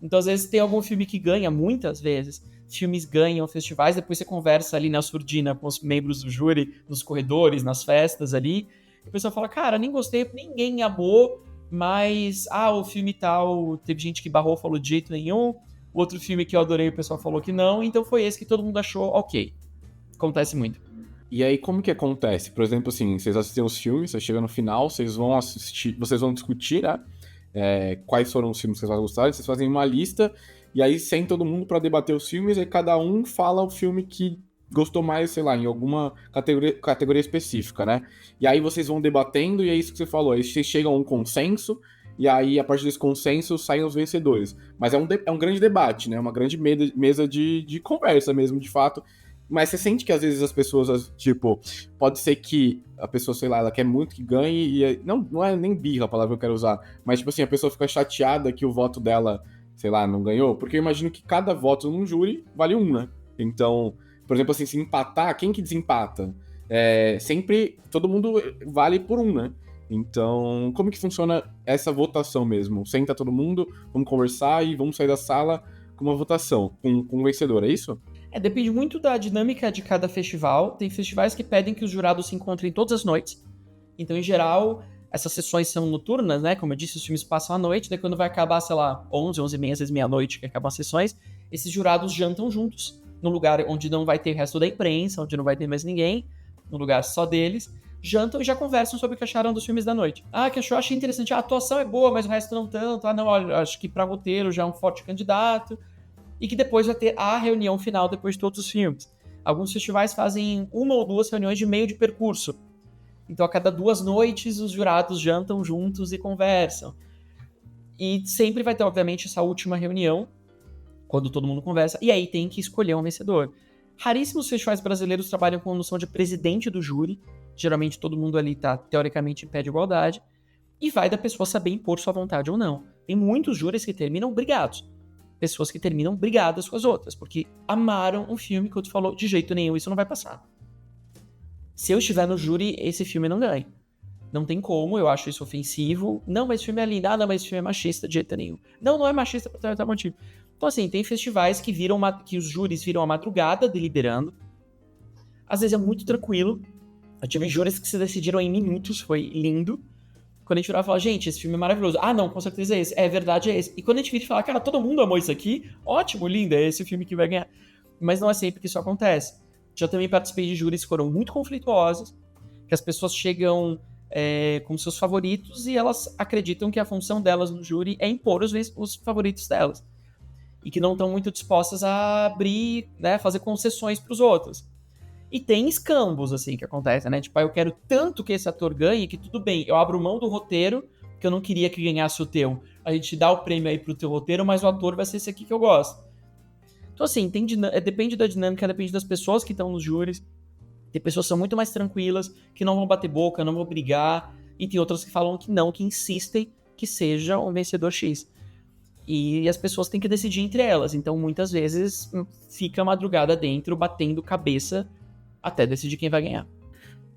Então, às vezes, tem algum filme que ganha, muitas vezes, filmes ganham festivais, depois você conversa ali na surdina com os membros do júri, nos corredores, nas festas ali, e o pessoal fala, cara, nem gostei, ninguém amou, mas, o filme tal, teve gente que barrou, falou de jeito nenhum, o outro filme que eu adorei, o pessoal falou que não, então foi esse que todo mundo achou ok. Acontece muito. E aí, como que acontece? Por exemplo, assim, vocês assistem os filmes, você chega no final, vocês vão assistir, vocês vão discutir, né? Quais foram os filmes que vocês mais gostaram, vocês fazem uma lista, e aí senta todo mundo pra debater os filmes, e cada um fala o filme que gostou mais, sei lá, em alguma categoria específica, né? E aí vocês vão debatendo, e é isso que você falou, aí vocês chegam a um consenso, e aí, a partir desse consenso, saem os vencedores. Mas é um grande debate, né? Uma grande mesa de conversa mesmo, de fato. Mas você sente que às vezes as pessoas, tipo, pode ser que a pessoa, sei lá, ela quer muito que ganhe e não é nem birra a palavra que eu quero usar, mas tipo assim, a pessoa fica chateada que o voto dela, sei lá, não ganhou, porque eu imagino que cada voto num júri vale um, né? Então, por exemplo assim, se empatar, quem que desempata? Sempre todo mundo vale por um, né? Então, como que funciona essa votação mesmo? Senta todo mundo, vamos conversar e vamos sair da sala com uma votação, com um vencedor, é isso? Depende muito da dinâmica de cada festival. Tem festivais que pedem que os jurados se encontrem todas as noites. Então, em geral, essas sessões são noturnas, né? Como eu disse, os filmes passam à noite. Daí, quando vai acabar, sei lá, 11, 11h30, às vezes meia-noite, que acabam as sessões, esses jurados jantam juntos, num lugar onde não vai ter o resto da imprensa, onde não vai ter mais ninguém, num lugar só deles. Jantam e já conversam sobre o que acharam dos filmes da noite. Que achou? Achei interessante. A atuação é boa, mas o resto não tanto. Não, olha, acho que pra roteiro já é um forte candidato. E que depois vai ter a reunião final depois de todos os filmes. Alguns festivais fazem 1 ou 2 reuniões de meio de percurso. Então, a cada 2 noites, os jurados jantam juntos e conversam. E sempre vai ter, obviamente, essa última reunião, quando todo mundo conversa, e aí tem que escolher um vencedor. Raríssimos festivais brasileiros trabalham com a noção de presidente do júri. Geralmente, todo mundo ali está, teoricamente, em pé de igualdade. E vai da pessoa saber impor sua vontade ou não. Tem muitos júris que terminam brigados. Pessoas que terminam brigadas com as outras, porque amaram um filme que o outro falou, de jeito nenhum, isso não vai passar. Se eu estiver no júri, esse filme não ganha. Não tem como, eu acho isso ofensivo. Não, mas esse filme é lindo. Não, mas esse filme é machista, de jeito nenhum. Não é machista por tal motivo. Então, assim, tem festivais que que os júris viram a madrugada deliberando. Às vezes é muito tranquilo. Eu tive júris que se decidiram em minutos, foi lindo. Quando a gente virava e falava, gente, esse filme é maravilhoso. Não, com certeza é esse. É verdade, é esse. E quando a gente vira e fala, cara, todo mundo amou isso aqui, ótimo, lindo, é esse o filme que vai ganhar. Mas não é sempre que isso acontece. Já também participei de júris que foram muito conflituosos, que as pessoas chegam com seus favoritos e elas acreditam que a função delas no júri é impor os favoritos delas. E que não estão muito dispostas a abrir, né, fazer concessões para os outros. E tem escambos, assim, que acontecem, né? Tipo, eu quero tanto que esse ator ganhe que tudo bem, eu abro mão do roteiro, que eu não queria que ganhasse o teu. A gente dá o prêmio aí pro teu roteiro, mas o ator vai ser esse aqui que eu gosto. Então, assim, depende da dinâmica, depende das pessoas que estão nos júris. Tem pessoas que são muito mais tranquilas, que não vão bater boca, não vão brigar. E tem outras que falam que não, que insistem que seja um vencedor X. E as pessoas têm que decidir entre elas. Então, muitas vezes, fica a madrugada dentro, batendo cabeça até decidir quem vai ganhar.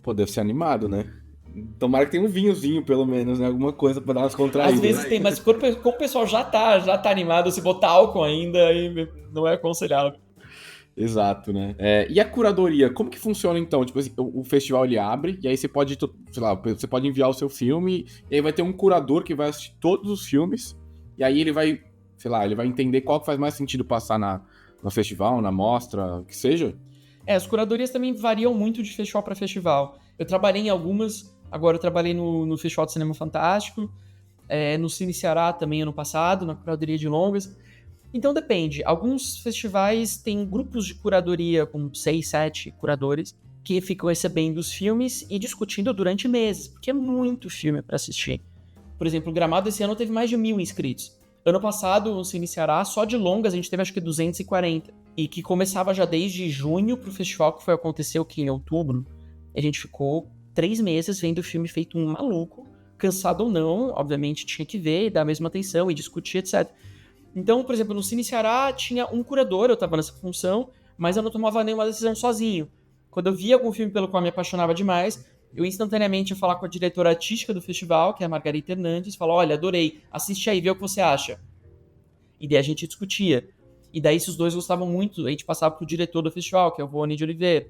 Pô, deve ser animado, né? Tomara que tenha um vinhozinho, pelo menos, né? Alguma coisa pra dar umas contraídas. Às vezes tem, mas como o pessoal já tá animado, se botar álcool ainda, aí não é aconselhável. Exato, né? E a curadoria, como que funciona então? Tipo assim, o festival ele abre, e aí você pode, sei lá, você pode enviar o seu filme, e aí vai ter um curador que vai assistir todos os filmes, e aí ele vai, sei lá, ele vai entender qual que faz mais sentido passar no festival, na mostra, que seja. As curadorias também variam muito de festival para festival. Eu trabalhei em algumas, agora eu trabalhei no Festival de Cinema Fantástico, no Cine Ceará também ano passado, na curadoria de longas. Então depende. Alguns festivais têm grupos de curadoria com 6, 7 curadores que ficam recebendo os filmes e discutindo durante meses, porque é muito filme para assistir. Por exemplo, o Gramado esse ano teve mais de 1.000 inscritos. Ano passado, no Cine Ceará, só de longas a gente teve acho que 240. E que começava já desde junho pro festival, que aconteceu aqui em outubro. A gente ficou 3 meses vendo o filme feito um maluco, cansado ou não, obviamente tinha que ver e dar a mesma atenção e discutir, etc. Então, por exemplo, no Cine Ceará tinha um curador, eu tava nessa função, mas eu não tomava nenhuma decisão sozinho. Quando eu via algum filme pelo qual me apaixonava demais, eu instantaneamente ia falar com a diretora artística do festival, que é a Margarita Hernandes, falar, olha, adorei, assiste aí, vê o que você acha. E daí a gente discutia. E daí, se os dois gostavam muito, a gente passava pro diretor do festival, que é o Rony de Oliveira.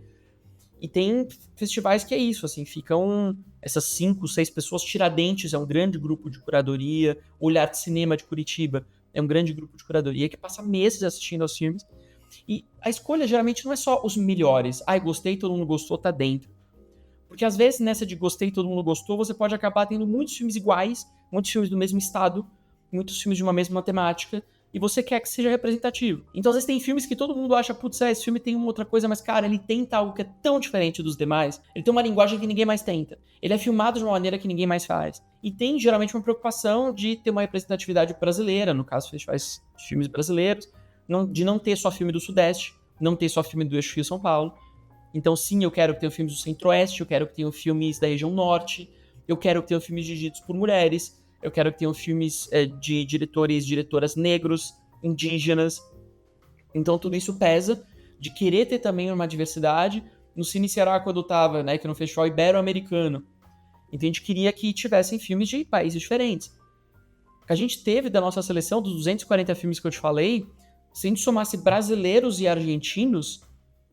E tem festivais que é isso, assim, ficam essas 5, 6 pessoas. Tiradentes é um grande grupo de curadoria. Olhar de Cinema de Curitiba é um grande grupo de curadoria que passa meses assistindo aos filmes. E a escolha geralmente não é só os melhores. Ai, gostei, todo mundo gostou, tá dentro. Porque às vezes nessa de gostei, todo mundo gostou, você pode acabar tendo muitos filmes iguais, muitos filmes do mesmo estado, muitos filmes de uma mesma temática, e você quer que seja representativo. Então, às vezes tem filmes que todo mundo acha, putz, esse filme tem uma outra coisa, mas, cara, ele tenta algo que é tão diferente dos demais, ele tem uma linguagem que ninguém mais tenta, ele é filmado de uma maneira que ninguém mais faz. E tem, geralmente, uma preocupação de ter uma representatividade brasileira, no caso, festivais de filmes brasileiros, de não ter só filme do Sudeste, não ter só filme do Eixo Rio-São Paulo. Então, sim, eu quero que tenham filmes do Centro-Oeste, eu quero que tenham filmes da região Norte, eu quero que tenham filmes dirigidos por mulheres, eu quero que tenham filmes de diretores e diretoras negros, indígenas. Então, tudo isso pesa de querer ter também uma diversidade. No Cine Ceará, quando eu estava, né, que no Festival Ibero-Americano, então a gente queria que tivessem filmes de países diferentes. A gente teve da nossa seleção, dos 240 filmes que eu te falei, se a gente somasse brasileiros e argentinos,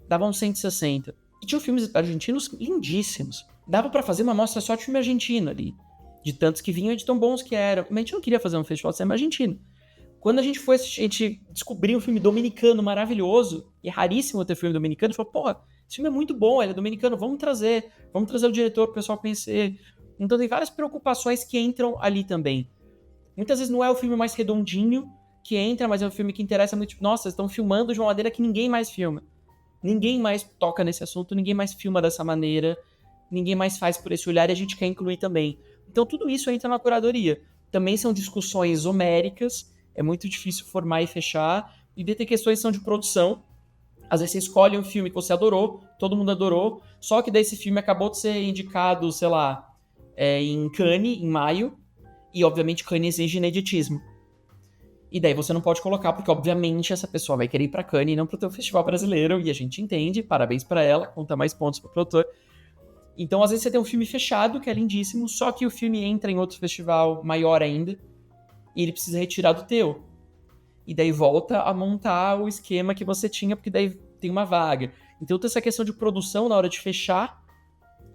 davam 160. E tinham filmes argentinos lindíssimos. Dava pra fazer uma mostra só de filme argentino ali. De tantos que vinham e de tão bons que eram. Mas a gente não queria fazer um festival de cinema argentino. Quando a gente foi assistir, a gente descobriu um filme dominicano maravilhoso. E é raríssimo ter filme dominicano. A gente falou, porra, esse filme é muito bom, ele é dominicano, vamos trazer o diretor pro pessoal conhecer. Então tem várias preocupações que entram ali também. Muitas vezes não é o filme mais redondinho que entra, mas é um filme que interessa muito. Tipo, nossa, estão filmando de uma maneira que ninguém mais filma. Ninguém mais toca nesse assunto, ninguém mais filma dessa maneira, ninguém mais faz por esse olhar e a gente quer incluir também. Então tudo isso entra na curadoria. Também são discussões homéricas, é muito difícil formar e fechar, e daí tem questões que são de produção. Às vezes você escolhe um filme que você adorou, todo mundo adorou, só que daí esse filme acabou de ser indicado, sei lá, em Cannes, em maio, e obviamente Cannes exige ineditismo. E daí você não pode colocar, porque obviamente essa pessoa vai querer ir pra Cannes e não pro teu festival brasileiro, e a gente entende, parabéns pra ela, conta mais pontos pro produtor. Então, às vezes você tem um filme fechado, que é lindíssimo, só que o filme entra em outro festival maior ainda, e ele precisa retirar do teu. E daí volta a montar o esquema que você tinha, porque daí tem uma vaga. Então tem essa questão de produção na hora de fechar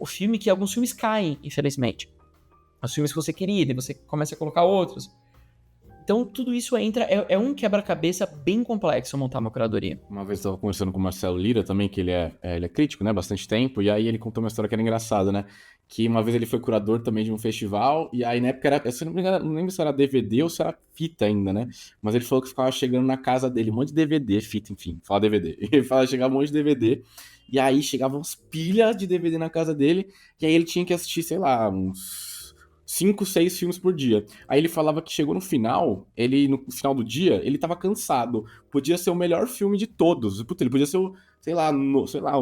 o filme, que alguns filmes caem, infelizmente. Os filmes que você queria, daí você começa a colocar outros. Então, tudo isso entra... É um quebra-cabeça bem complexo montar uma curadoria. Uma vez eu estava conversando com o Marcelo Lira também, que ele é crítico, né? Bastante tempo. E aí ele contou uma história que era engraçada, né? Que uma vez ele foi curador também de um festival. E aí na época era... Se não me engano, não lembro se era DVD ou se era fita ainda, né? Mas ele falou que ficava chegando na casa dele um monte de DVD, fita, enfim. Fala DVD. Ele fala que chegava um monte de DVD. E aí chegavam uns pilhas de DVD na casa dele. E aí ele tinha que assistir, sei lá, uns 5, 6 filmes por dia. Aí ele falava que chegou no final, no final do dia, ele tava cansado. Podia ser o melhor filme de todos. Puta, ele podia ser o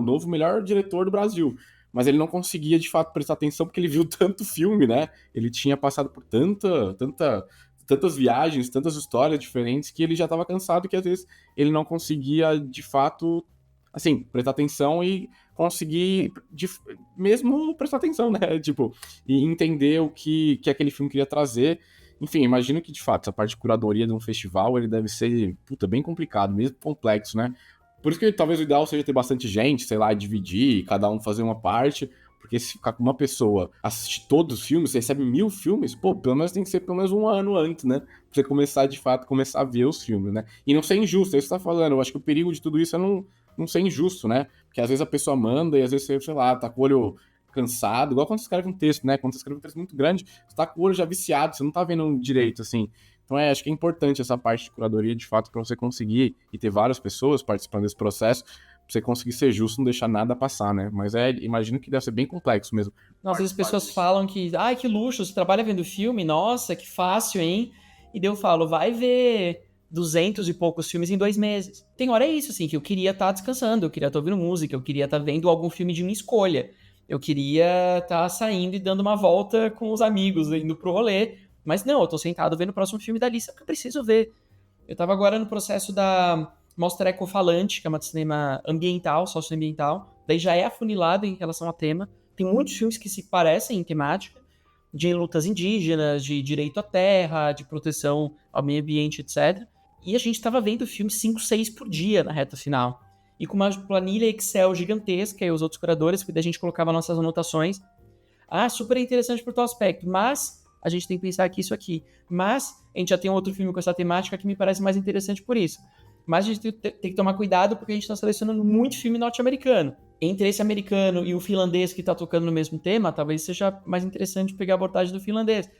novo melhor diretor do Brasil. Mas ele não conseguia, de fato, prestar atenção porque ele viu tanto filme, né? Ele tinha passado por tantas viagens, tantas histórias diferentes que ele já tava cansado que às vezes ele não conseguia, de fato, assim, prestar atenção e conseguir mesmo prestar atenção, né? Tipo, e entender o que aquele filme queria trazer. Enfim, imagino que, de fato, essa parte de curadoria de um festival, ele deve ser, bem complicado, mesmo complexo, né? Por isso que talvez o ideal seja ter bastante gente, sei lá, dividir, cada um fazer uma parte, porque se ficar com uma pessoa assistir todos os filmes, você recebe 1000 filmes, pelo menos tem que ser pelo menos um ano antes, né? Pra você começar, de fato, começar a ver os filmes, né? E não ser injusto, é isso que você tá falando. Eu acho que o perigo de tudo isso é não ser injusto, né? Porque às vezes a pessoa manda e às vezes você, sei lá, tá com o olho cansado, igual quando você escreve um texto, né? Quando você escreve um texto muito grande, você tá com o olho já viciado, você não tá vendo direito, assim. Então acho que é importante essa parte de curadoria, de fato, para você conseguir e ter várias pessoas participando desse processo, pra você conseguir ser justo, não deixar nada passar, né? Mas imagino que deve ser bem complexo mesmo. Nossa, as pessoas falam que, ai, que luxo, você trabalha vendo filme, nossa, que fácil, hein? E daí eu falo, vai ver 200 e poucos filmes em 2 meses. Tem hora é isso, assim, que eu queria estar descansando, eu queria estar ouvindo música, eu queria estar vendo algum filme de minha escolha. Eu queria estar saindo e dando uma volta com os amigos, indo pro rolê. Mas não, eu tô sentado vendo o próximo filme da lista porque eu preciso ver. Eu tava agora no processo da Mostra Ecofalante, que é uma de cinema ambiental, socioambiental. Daí já é afunilado em relação ao tema. Tem muitos filmes que se parecem em temática, de lutas indígenas, de direito à terra, de proteção ao meio ambiente, etc. E a gente tava vendo filme 5, 6 por dia na reta final. E com uma planilha Excel gigantesca, e os outros curadores, que daí a gente colocava nossas anotações. Ah, super interessante por tal aspecto, mas a gente tem que pensar aqui isso aqui. Mas a gente já tem um outro filme com essa temática que me parece mais interessante por isso. Mas a gente tem que tomar cuidado porque a gente está selecionando muito filme norte-americano. Entre esse americano e o finlandês que está tocando no mesmo tema, talvez seja mais interessante pegar a abordagem do finlandês.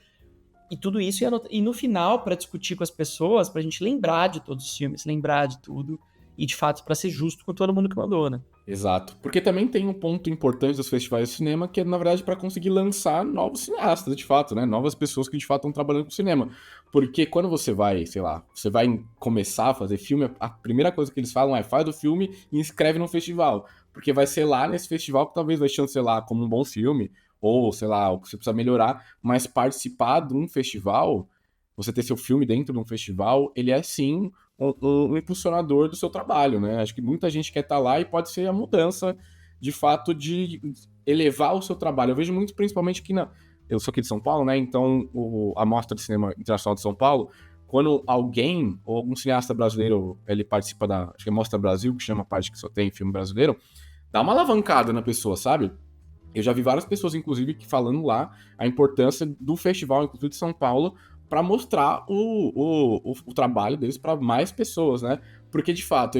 E tudo isso, e no final, para discutir com as pessoas, para a gente lembrar de todos os filmes, lembrar de tudo, e de fato para ser justo com todo mundo que mandou, né? Exato. Porque também tem um ponto importante dos festivais de cinema, que é, na verdade, para conseguir lançar novos cineastas, de fato, né? Novas pessoas que, de fato, estão trabalhando com cinema. Porque quando você vai, sei lá, você vai começar a fazer filme, a primeira coisa que eles falam é faz o filme e inscreve no festival. Porque vai ser lá nesse festival que talvez vai chancelar como um bom filme, ou, sei lá, o que você precisa melhorar. Mas participar de um festival, você ter seu filme dentro de um festival, ele é, sim, um impulsionador do seu trabalho, né? Acho que muita gente quer estar lá e pode ser a mudança, de fato, de elevar o seu trabalho. Eu vejo muito, principalmente aqui na... Eu sou aqui de São Paulo, né? Então, a Mostra de Cinema Internacional de São Paulo, quando alguém, ou algum cineasta brasileiro, ele participa da... Acho que é Mostra Brasil, que chama a parte que só tem filme brasileiro, dá uma alavancada na pessoa, sabe? Eu já vi várias pessoas, inclusive, que falando lá a importância do festival, inclusive de São Paulo, para mostrar o trabalho deles para mais pessoas, né? Porque, de fato,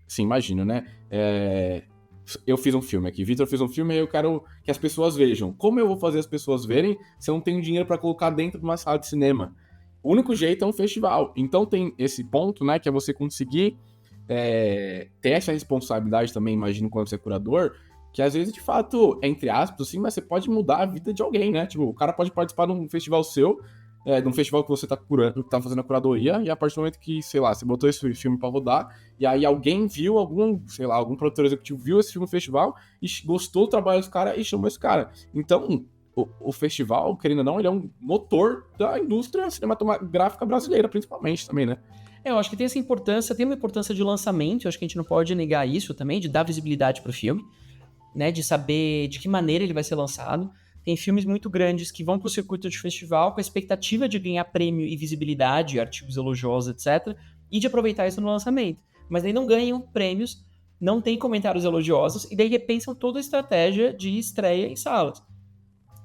sim, imagino, né? Eu fiz um filme aqui, Vitor fez um filme e eu quero que as pessoas vejam. Como eu vou fazer as pessoas verem se eu não tenho dinheiro para colocar dentro de uma sala de cinema? O único jeito é um festival. Então tem esse ponto, né? Que é você conseguir ter essa responsabilidade também, imagino, quando você é curador, que às vezes, de fato, entre aspas, assim, mas você pode mudar a vida de alguém, né? Tipo, o cara pode participar de um festival seu, de um festival que você tá curando, tá fazendo a curadoria, e a partir do momento que, sei lá, você botou esse filme pra rodar, e aí alguém viu, sei lá, algum produtor executivo viu esse filme no festival e gostou do trabalho desse cara e chamou esse cara. Então, o festival, querendo ou não, ele é um motor da indústria cinematográfica brasileira, principalmente, também, né? Eu acho que tem essa importância, tem uma importância de lançamento, eu acho que a gente não pode negar isso também, de dar visibilidade pro filme, né, de saber de que maneira ele vai ser lançado. Tem filmes muito grandes que vão para o circuito de festival com a expectativa de ganhar prêmio e visibilidade, artigos elogiosos, etc., e de aproveitar isso no lançamento. Mas daí não ganham prêmios, não tem comentários elogiosos, e daí repensam toda a estratégia de estreia em salas,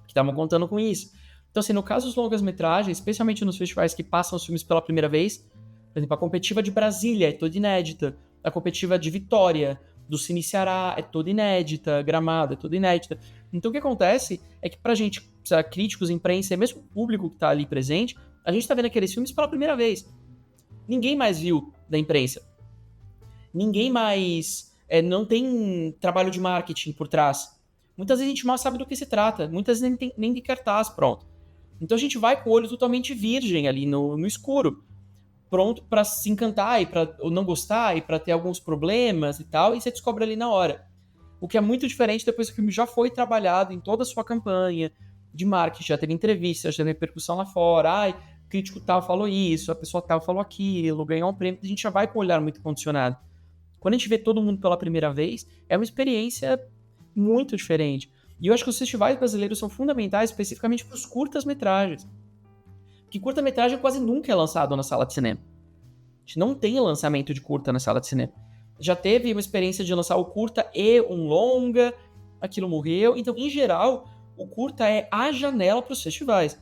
que estavam contando com isso. Então, assim, no caso dos longas-metragens, especialmente nos festivais que passam os filmes pela primeira vez, por exemplo, a competitiva de Brasília é toda inédita, a competitiva de Vitória, do Cine Ceará é toda inédita, Gramado é toda inédita. Então o que acontece é que pra gente, críticos, imprensa e mesmo o público que tá ali presente, a gente tá vendo aqueles filmes pela primeira vez. Ninguém mais viu da imprensa. Ninguém mais... não tem trabalho de marketing por trás. Muitas vezes a gente mal sabe do que se trata. Muitas vezes nem de cartaz, pronto. Então a gente vai com o olho totalmente virgem ali no escuro, pronto para se encantar e para não gostar e para ter alguns problemas e tal, e você descobre ali na hora. O que é muito diferente depois que o filme já foi trabalhado em toda a sua campanha de marketing, já teve entrevista, já teve repercussão lá fora, ai, o crítico tal falou isso, a pessoa tal falou aquilo, ganhou um prêmio, a gente já vai com o olhar muito condicionado. Quando a gente vê todo mundo pela primeira vez, é uma experiência muito diferente. E eu acho que os festivais brasileiros são fundamentais especificamente para os curtas-metragens. Que curta-metragem quase nunca é lançado na sala de cinema. A gente não tem lançamento de curta na sala de cinema. Já teve uma experiência de lançar o curta e um longa, aquilo morreu. Então, em geral, o curta é a janela para os festivais.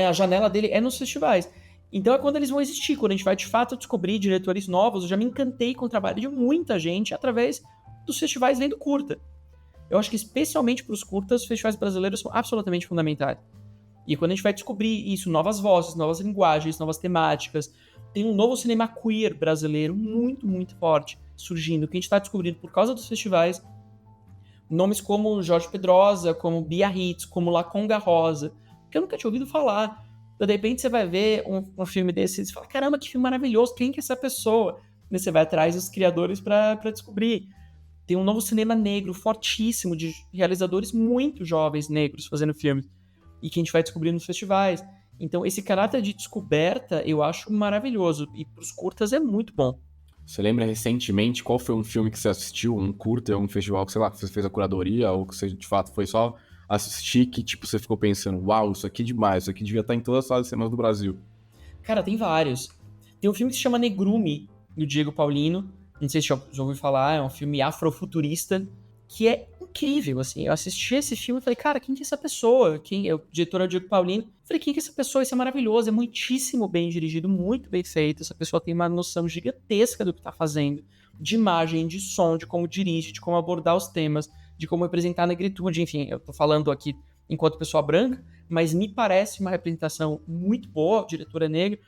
A janela dele é nos festivais. Então é quando eles vão existir, quando a gente vai de fato descobrir diretores novos. Eu já me encantei com o trabalho de muita gente através dos festivais vendo curta. Eu acho que especialmente para os curtas, os festivais brasileiros são absolutamente fundamentais. E quando a gente vai descobrir isso, novas vozes, novas linguagens, novas temáticas, tem um novo cinema queer brasileiro muito, muito forte surgindo, que a gente está descobrindo por causa dos festivais. Nomes como Jorge Pedrosa, como Biarritz, como Laconga Rosa, que eu nunca tinha ouvido falar. De repente você vai ver um filme desse e você fala, caramba, que filme maravilhoso, quem que é essa pessoa? E você vai atrás dos criadores para descobrir. Tem um novo cinema negro fortíssimo, de realizadores muito jovens negros fazendo filmes, e que a gente vai descobrir nos festivais. Então, esse caráter de descoberta eu acho maravilhoso. E pros curtas é muito bom. Você lembra recentemente qual foi um filme que você assistiu, um curta, um festival que, sei lá, que você fez a curadoria, ou que você, de fato, foi só assistir que, tipo, você ficou pensando, uau, isso aqui é demais, isso aqui devia estar em todas as salas de cinema do Brasil? Cara, tem vários. Tem um filme que se chama Negrume, do Diego Paulino. Não sei se já ouviu falar, é um filme afrofuturista, que é incrível, assim. Eu assisti esse filme e falei, cara, quem que é essa pessoa? Quem é o diretor é o Diego Paulino. Falei, quem que é essa pessoa? Isso é maravilhoso, é muitíssimo bem dirigido, muito bem feito. Essa pessoa tem uma noção gigantesca do que tá fazendo, de imagem, de som, de como dirige, de como abordar os temas, de como representar a negritude. Enfim, eu tô falando aqui enquanto pessoa branca, mas me parece uma representação muito boa, o diretor é negro,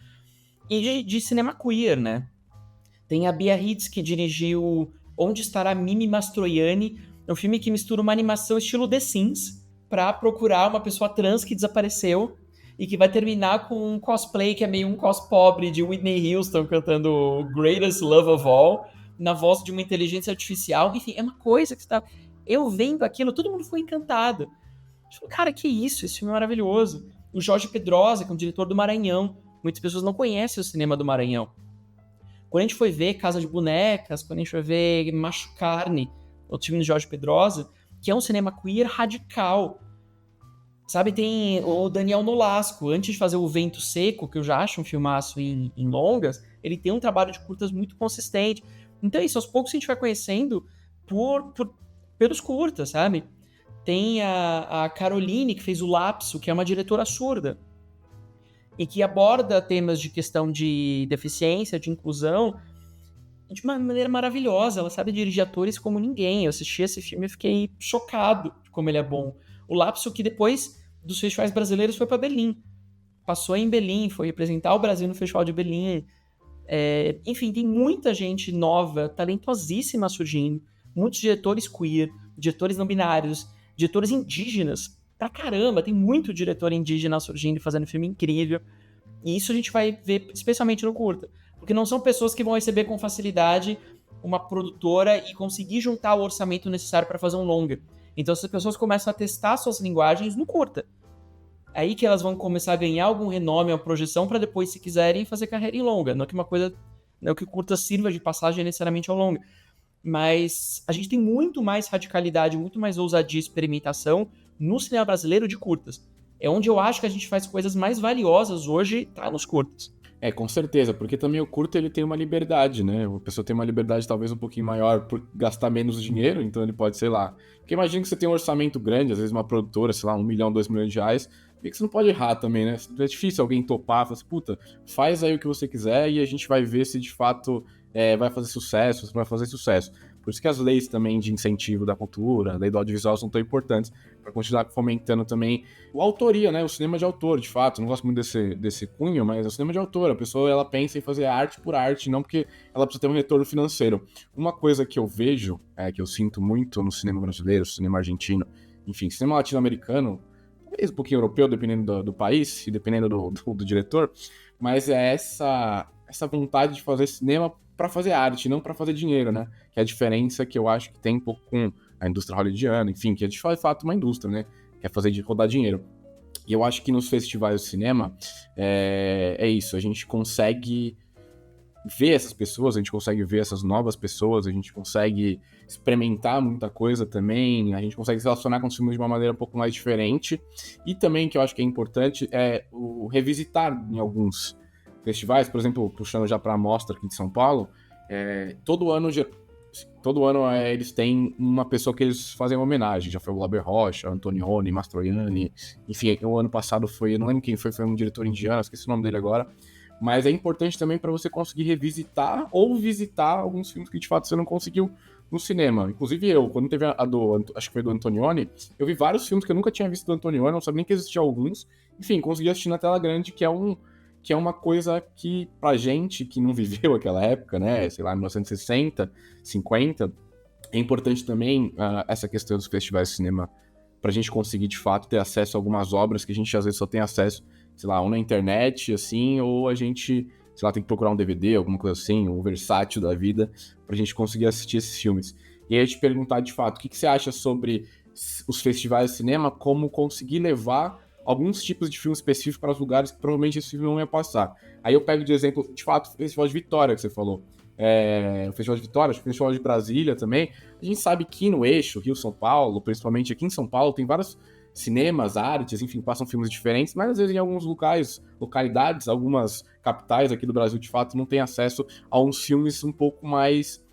e de cinema queer, né? Tem a Bia Hitz, que dirigiu Onde Estará Mimi Mastroianni, é um filme que mistura uma animação estilo The Sims pra procurar uma pessoa trans que desapareceu e que vai terminar com um cosplay que é meio um cos pobre de Whitney Houston cantando Greatest Love of All na voz de uma inteligência artificial. Enfim, é uma coisa que está... Eu vendo aquilo, todo mundo foi encantado. Tipo, cara, que isso? Esse filme é maravilhoso. O Jorge Pedrosa, que é um diretor do Maranhão. Muitas pessoas não conhecem o cinema do Maranhão. Quando a gente foi ver Casa de Bonecas, quando a gente foi ver Macho Carne, o filme do Jorge Pedrosa, que é um cinema queer radical. Sabe, tem o Daniel Nolasco, antes de fazer O Vento Seco, que eu já acho um filmaço em longas, ele tem um trabalho de curtas muito consistente. Então é isso, aos poucos a gente vai conhecendo pelos curtas, sabe? Tem a Caroline, que fez o Lapso, que é uma diretora surda, e que aborda temas de questão de deficiência, de inclusão, de uma maneira maravilhosa. Ela sabe dirigir atores como ninguém. Eu assisti esse filme e fiquei chocado de como ele é bom. O Lapso, que depois dos festivais brasileiros foi para Berlim. Passou em Berlim, foi representar o Brasil no Festival de Berlim. Enfim, tem muita gente nova, talentosíssima surgindo. Muitos diretores queer, diretores não binários, diretores indígenas. Pra caramba, tem muito diretor indígena surgindo e fazendo filme incrível. E isso a gente vai ver especialmente no curta. Porque não são pessoas que vão receber com facilidade uma produtora e conseguir juntar o orçamento necessário para fazer um longa. Então essas pessoas começam a testar suas linguagens no curta. É aí que elas vão começar a ganhar algum renome, uma projeção, para depois, se quiserem, fazer carreira em longa. Não é que uma coisa, não é que o curta sirva de passagem necessariamente ao longa. Mas a gente tem muito mais radicalidade, muito mais ousadia e experimentação no cinema brasileiro de curtas. É onde eu acho que a gente faz coisas mais valiosas hoje, tá nos curtas. Com certeza, porque também o curto ele tem uma liberdade, né? A pessoa tem uma liberdade talvez um pouquinho maior por gastar menos dinheiro, então ele pode, sei lá. Porque imagina que você tem um orçamento grande, às vezes uma produtora, sei lá, 1 milhão, 2 milhões de reais, e que você não pode errar também, né? É difícil alguém topar, falar assim, puta, faz aí o que você quiser e a gente vai ver se de fato vai fazer sucesso, se vai fazer sucesso. Por isso que as leis também de incentivo da cultura, a lei do audiovisual são tão importantes para continuar fomentando também a autoria, né? O cinema de autor, de fato. Não gosto muito desse cunho, mas é o cinema de autor. A pessoa, ela pensa em fazer arte por arte, não porque ela precisa ter um retorno financeiro. Uma coisa que eu vejo, que eu sinto muito no cinema brasileiro, cinema argentino, enfim, cinema latino-americano, talvez um pouquinho europeu, dependendo do país e dependendo do diretor, mas é essa vontade de fazer cinema para fazer arte, não para fazer dinheiro, né? Que é a diferença que eu acho que tem um pouco com a indústria hollywoodiana, enfim, que é de fato uma indústria, né? Quer fazer rodar dinheiro. E eu acho que nos festivais de cinema é isso, a gente consegue ver essas pessoas, a gente consegue ver essas novas pessoas, a gente consegue experimentar muita coisa também, a gente consegue se relacionar com os filmes de uma maneira um pouco mais diferente. E também, que eu acho que é importante, é o revisitar em alguns festivais, por exemplo, puxando já para a Mostra aqui de São Paulo, todo ano eles têm uma pessoa que eles fazem uma homenagem. Já foi o Glauber Rocha, Antonioni, Mastroianni, enfim, o ano passado foi, eu não lembro quem foi um diretor indiano, esqueci o nome dele agora, mas é importante também para você conseguir revisitar ou visitar alguns filmes que de fato você não conseguiu no cinema. Inclusive eu, quando teve acho que foi do Antonioni, eu vi vários filmes que eu nunca tinha visto do Antonioni, não sabia nem que existia alguns, enfim, consegui assistir na tela grande, que é uma coisa que, pra gente que não viveu aquela época, né, sei lá, 1960, 50, é importante também essa questão dos festivais de cinema, pra gente conseguir, de fato, ter acesso a algumas obras que a gente, às vezes, só tem acesso, sei lá, ou na internet, assim, ou a gente, sei lá, tem que procurar um DVD, alguma coisa assim, um versátil da vida, pra gente conseguir assistir esses filmes. E aí, eu te perguntar, de fato, o que você acha sobre os festivais de cinema, como conseguir levar alguns tipos de filme específicos para os lugares que provavelmente esse filme não ia passar. Aí eu pego de exemplo, de fato, o Festival de Vitória, que você falou. O Festival de Vitória, o Festival de Brasília também. A gente sabe que no eixo, Rio-São Paulo, principalmente aqui em São Paulo, tem vários cinemas, artes, enfim, passam filmes diferentes, mas às vezes em alguns localidades, algumas capitais aqui do Brasil, de fato, não tem acesso a uns filmes um pouco mais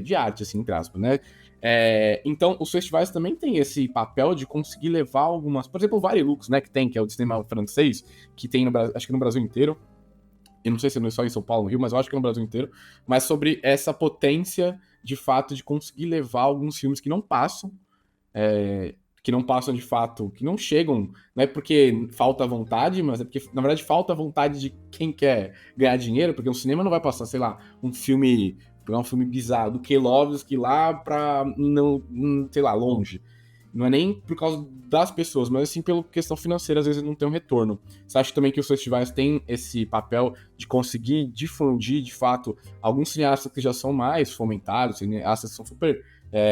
de arte, assim, entre aspas, né? Então, os festivais também têm esse papel de conseguir levar algumas... Por exemplo, o Varilux, né, que é o de cinema francês, que tem, acho que no Brasil inteiro. Eu não sei se não é só em São Paulo, no Rio, mas eu acho que é no Brasil inteiro. Mas sobre essa potência, de fato, de conseguir levar alguns filmes que não passam de fato, que não chegam, não é porque falta vontade, mas é porque, na verdade, falta vontade de quem quer ganhar dinheiro, porque o cinema não vai passar, sei lá, pegar um filme bizarro do Kelovski lá pra, não, sei lá, longe. Não é nem por causa das pessoas, mas assim pela questão financeira, às vezes não tem um retorno. Você acha também que os festivais têm esse papel de conseguir difundir, de fato, alguns cineastas que já são mais fomentados, cineastas que são super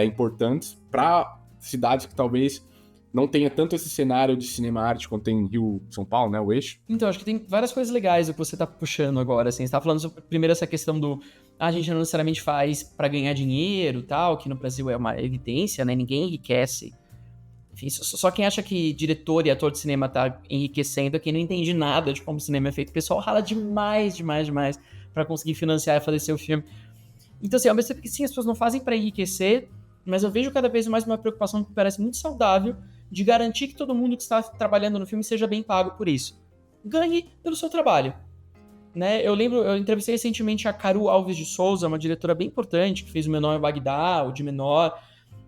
importantes para cidades que talvez não tenha tanto esse cenário de cinema-arte quanto tem em Rio, São Paulo, né, o eixo? Então, acho que tem várias coisas legais o que você tá puxando agora, assim. Você tá falando sobre, primeiro, essa questão do... a gente não necessariamente faz pra ganhar dinheiro e tal, que no Brasil é uma evidência, né? Ninguém enriquece. Enfim, só quem acha que diretor e ator de cinema tá enriquecendo é quem não entende nada de como o cinema é feito. O pessoal rala demais pra conseguir financiar e fazer seu filme. Então, assim, ao mesmo tempo que sim, as pessoas não fazem pra enriquecer, mas eu vejo cada vez mais uma preocupação que parece muito saudável de garantir que todo mundo que está trabalhando no filme seja bem pago por isso. Ganhe pelo seu trabalho. Né? Eu entrevistei recentemente a Caru Alves de Souza, uma diretora bem importante, que fez o Menor em Bagdá, o de Menor,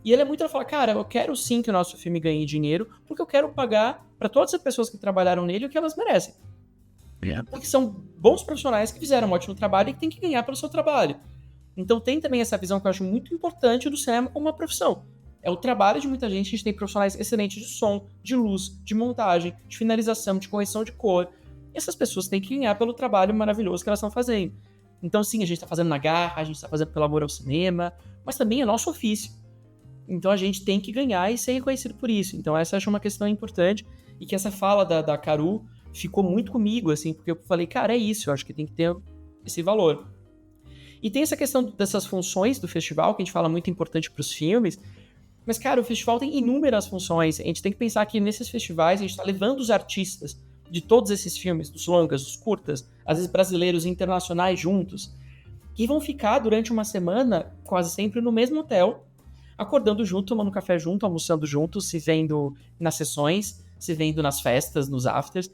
e ela é muito a falar, cara, eu quero sim que o nosso filme ganhe dinheiro, porque eu quero pagar para todas as pessoas que trabalharam nele o que elas merecem. Porque são bons profissionais que fizeram um ótimo trabalho e que tem que ganhar pelo seu trabalho. Então tem também essa visão que eu acho muito importante do cinema como uma profissão. É o trabalho de muita gente, a gente tem profissionais excelentes de som, de luz, de montagem, de finalização, de correção de cor. E essas pessoas têm que ganhar pelo trabalho maravilhoso que elas estão fazendo. Então sim, a gente está fazendo na garra, a gente está fazendo pelo amor ao cinema, mas também é nosso ofício. Então a gente tem que ganhar e ser reconhecido por isso. Então essa eu acho uma questão importante e que essa fala da Caru ficou muito comigo, assim, porque eu falei, cara, é isso, eu acho que tem que ter esse valor. E tem essa questão dessas funções do festival, que a gente fala muito importante para os filmes, mas, cara, o festival tem inúmeras funções. A gente tem que pensar que nesses festivais a gente está levando os artistas de todos esses filmes, dos longas, dos curtas, às vezes brasileiros e internacionais juntos, que vão ficar durante uma semana quase sempre no mesmo hotel, acordando junto, tomando café junto, almoçando junto, se vendo nas sessões, se vendo nas festas, nos afters.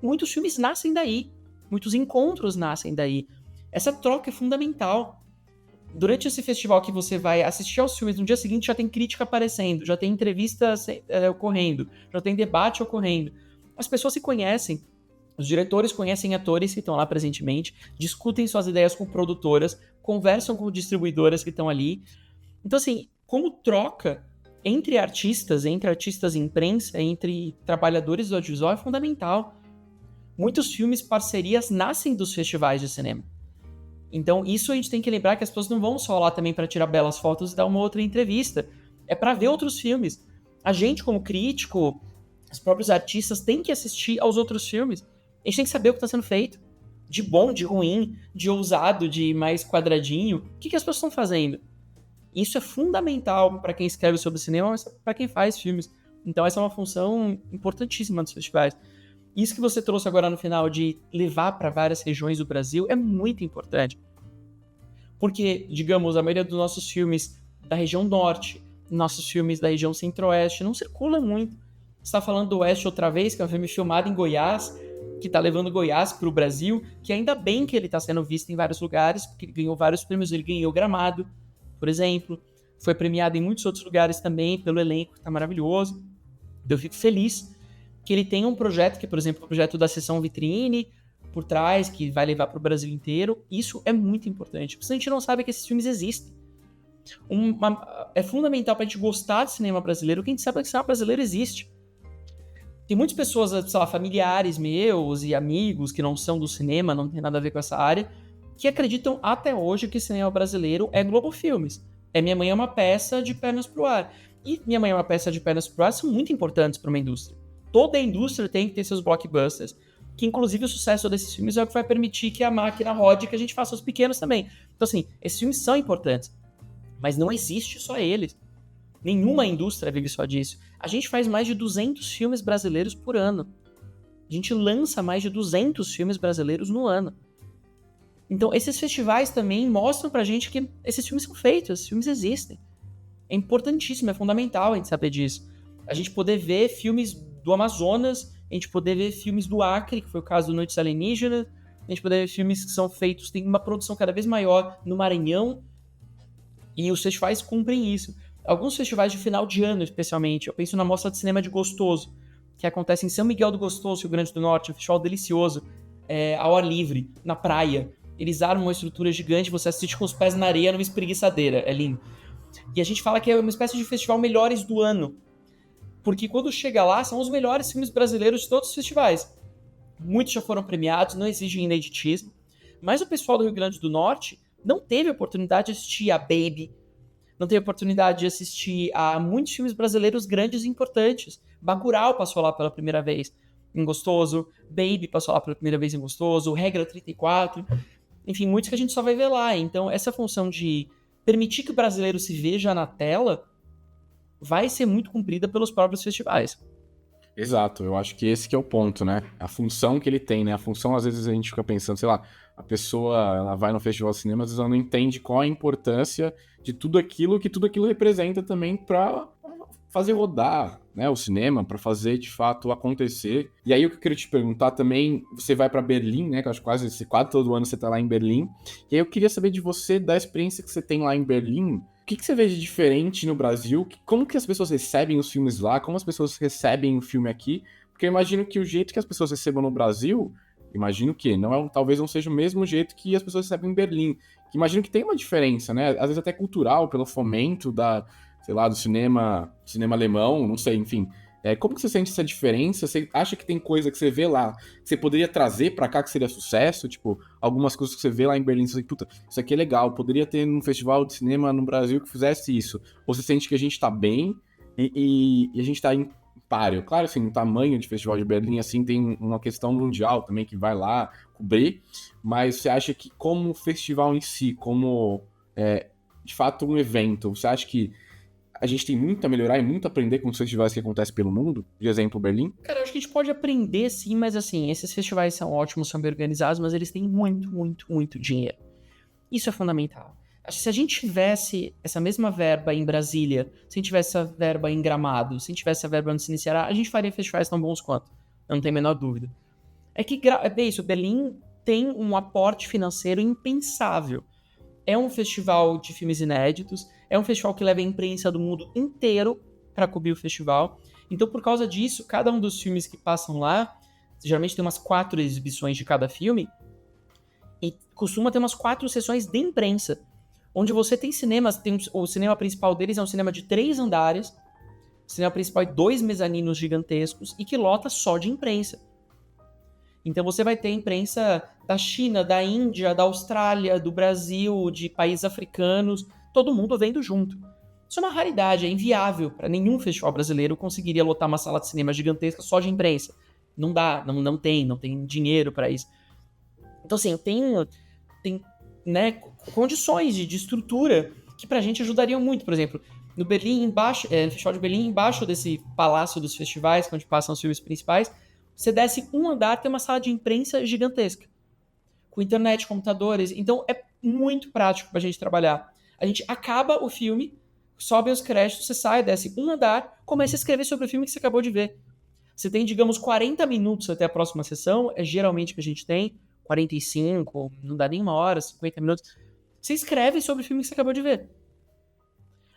Muitos filmes nascem daí, muitos encontros nascem daí. Essa troca é fundamental. Durante esse festival que você vai assistir aos filmes, no dia seguinte já tem crítica aparecendo, já tem entrevista ocorrendo, já tem debate ocorrendo. As pessoas se conhecem, os diretores conhecem atores que estão lá presentemente, discutem suas ideias com produtoras, conversam com distribuidoras que estão ali. Então, assim, como troca entre artistas e imprensa, entre trabalhadores do audiovisual é fundamental. Muitos filmes, parcerias, nascem dos festivais de cinema. Então, isso a gente tem que lembrar que as pessoas não vão só lá também para tirar belas fotos e dar uma outra entrevista. É para ver outros filmes. A gente, como crítico, os próprios artistas têm que assistir aos outros filmes. A gente tem que saber o que está sendo feito. De bom, de ruim, de ousado, de mais quadradinho. O que as pessoas estão fazendo? Isso é fundamental para quem escreve sobre cinema, mas para quem faz filmes. Então, essa é uma função importantíssima dos festivais. Isso que você trouxe agora no final de levar para várias regiões do Brasil é muito importante. Porque, digamos, a maioria dos nossos filmes da região norte, nossos filmes da região centro-oeste, não circulam muito. Você está falando do Oeste outra vez, que é um filme filmado em Goiás, que está levando Goiás para o Brasil, que ainda bem que ele está sendo visto em vários lugares, porque ele ganhou vários prêmios, ele ganhou Gramado, por exemplo. Foi premiado em muitos outros lugares também, pelo elenco, que está maravilhoso. Eu fico feliz que ele tenha um projeto, que, por exemplo, o projeto da Sessão Vitrine, por trás, que vai levar para o Brasil inteiro. Isso é muito importante, porque a gente não sabe que esses filmes existem. É fundamental para a gente gostar de cinema brasileiro, que a gente sabe que o cinema brasileiro existe. Tem muitas pessoas, sei lá, familiares meus e amigos que não são do cinema, não tem nada a ver com essa área, que acreditam até hoje que o cinema brasileiro é Globo Filmes. Minha Mãe é uma Peça de Pernas pro Ar. E Minha Mãe é uma Peça de Pernas pro Ar são muito importantes para uma indústria. Toda a indústria tem que ter seus blockbusters, que inclusive o sucesso desses filmes é o que vai permitir que a máquina rode e que a gente faça os pequenos também. Então assim, esses filmes são importantes, mas não existe só eles. Nenhuma indústria vive só disso. A gente faz mais de 200 filmes brasileiros por ano. A gente lança mais de 200 filmes brasileiros no ano. Então, esses festivais também mostram pra gente que esses filmes são feitos, esses filmes existem. É importantíssimo, é fundamental a gente saber disso. A gente poder ver filmes do Amazonas, a gente poder ver filmes do Acre, que foi o caso do Noites Alienígenas, a gente poder ver filmes que são feitos, tem uma produção cada vez maior no Maranhão, e os festivais cumprem isso. Alguns festivais de final de ano, especialmente, eu penso na Mostra de Cinema de Gostoso, que acontece em São Miguel do Gostoso, Rio Grande do Norte, um festival delicioso, ao ar livre, na praia. Eles armam uma estrutura gigante, você assiste com os pés na areia numa espreguiçadeira, é lindo. E a gente fala que é uma espécie de festival melhores do ano, porque quando chega lá, são os melhores filmes brasileiros de todos os festivais. Muitos já foram premiados, não exigem ineditismo, mas o pessoal do Rio Grande do Norte não teve oportunidade de assistir a Baby, não teve oportunidade de assistir a muitos filmes brasileiros grandes e importantes. Bacurau passou lá pela primeira vez em Gostoso, Baby passou lá pela primeira vez em Gostoso, Regra 34, enfim, muitos que a gente só vai ver lá. Então, essa função de permitir que o brasileiro se veja na tela vai ser muito cumprida pelos próprios festivais. Exato, eu acho que esse que é o ponto, né? A função que ele tem, né? A função, às vezes, a gente fica pensando, sei lá, a pessoa, ela vai no festival de cinema, às vezes ela não entende qual a importância de tudo aquilo que tudo aquilo representa também para fazer rodar, né, o cinema, para fazer, de fato, acontecer. E aí, o que eu queria te perguntar também, você vai para Berlim, né, que eu acho que quase todo ano você tá lá em Berlim, e aí eu queria saber de você, da experiência que você tem lá em Berlim, o que você vê de diferente no Brasil? Como que as pessoas recebem os filmes lá? Como as pessoas recebem o filme aqui? Porque eu imagino que o jeito que as pessoas recebam no Brasil, imagino que talvez não seja o mesmo jeito que as pessoas recebem em Berlim. Que imagino que tem uma diferença, né? Às vezes até cultural, pelo fomento sei lá, do cinema alemão, não sei, enfim. Como que você sente essa diferença? Você acha que tem coisa que você vê lá que você poderia trazer pra cá que seria sucesso? Tipo, algumas coisas que você vê lá em Berlim, você diz, puta, isso aqui é legal, poderia ter um festival de cinema no Brasil que fizesse isso. Ou você sente que a gente tá bem e a gente tá em páreo? Claro, assim, o tamanho de festival de Berlim, assim, tem uma questão mundial também que vai lá cobrir, mas você acha que como festival em si, como, de fato, um evento, você acha que a gente tem muito a melhorar e muito a aprender com os festivais que acontecem pelo mundo? De exemplo, Berlim? Cara, eu acho que a gente pode aprender sim, mas assim, esses festivais são ótimos, são bem organizados, mas eles têm muito, muito, muito dinheiro. Isso é fundamental. Acho que se a gente tivesse essa mesma verba em Brasília, se a gente tivesse essa verba em Gramado, se a gente tivesse essa verba no Cine Ceará, a gente faria festivais tão bons quanto. Eu não tenho a menor dúvida. É isso, Berlim tem um aporte financeiro impensável. É um festival de filmes inéditos, é um festival que leva a imprensa do mundo inteiro para cobrir o festival. Então, por causa disso, cada um dos filmes que passam lá, geralmente tem umas 4 exibições de cada filme, e costuma ter umas 4 sessões de imprensa, onde você tem cinemas, o cinema principal deles é um cinema de 3 andares, o cinema principal é 2 mezaninos gigantescos, e que lota só de imprensa. Então você vai ter imprensa da China, da Índia, da Austrália, do Brasil, de países africanos, todo mundo vendo junto. Isso é uma raridade, é inviável para nenhum festival brasileiro conseguiria lotar uma sala de cinema gigantesca só de imprensa. Não dá, não tem dinheiro para isso. Então assim, tem né, condições de estrutura que pra gente ajudariam muito. Por exemplo, no Berlim, embaixo, no Festival de Berlim, embaixo desse palácio dos festivais, onde passam os filmes principais, você desce um andar, tem uma sala de imprensa gigantesca, com internet, computadores. Então é muito prático pra gente trabalhar. A gente acaba o filme, sobe os créditos, você sai, desce um andar, começa a escrever sobre o filme que você acabou de ver. Você tem, digamos, 40 minutos até a próxima sessão, é geralmente o que a gente tem, 45, não dá nem uma hora, 50 minutos. Você escreve sobre o filme que você acabou de ver.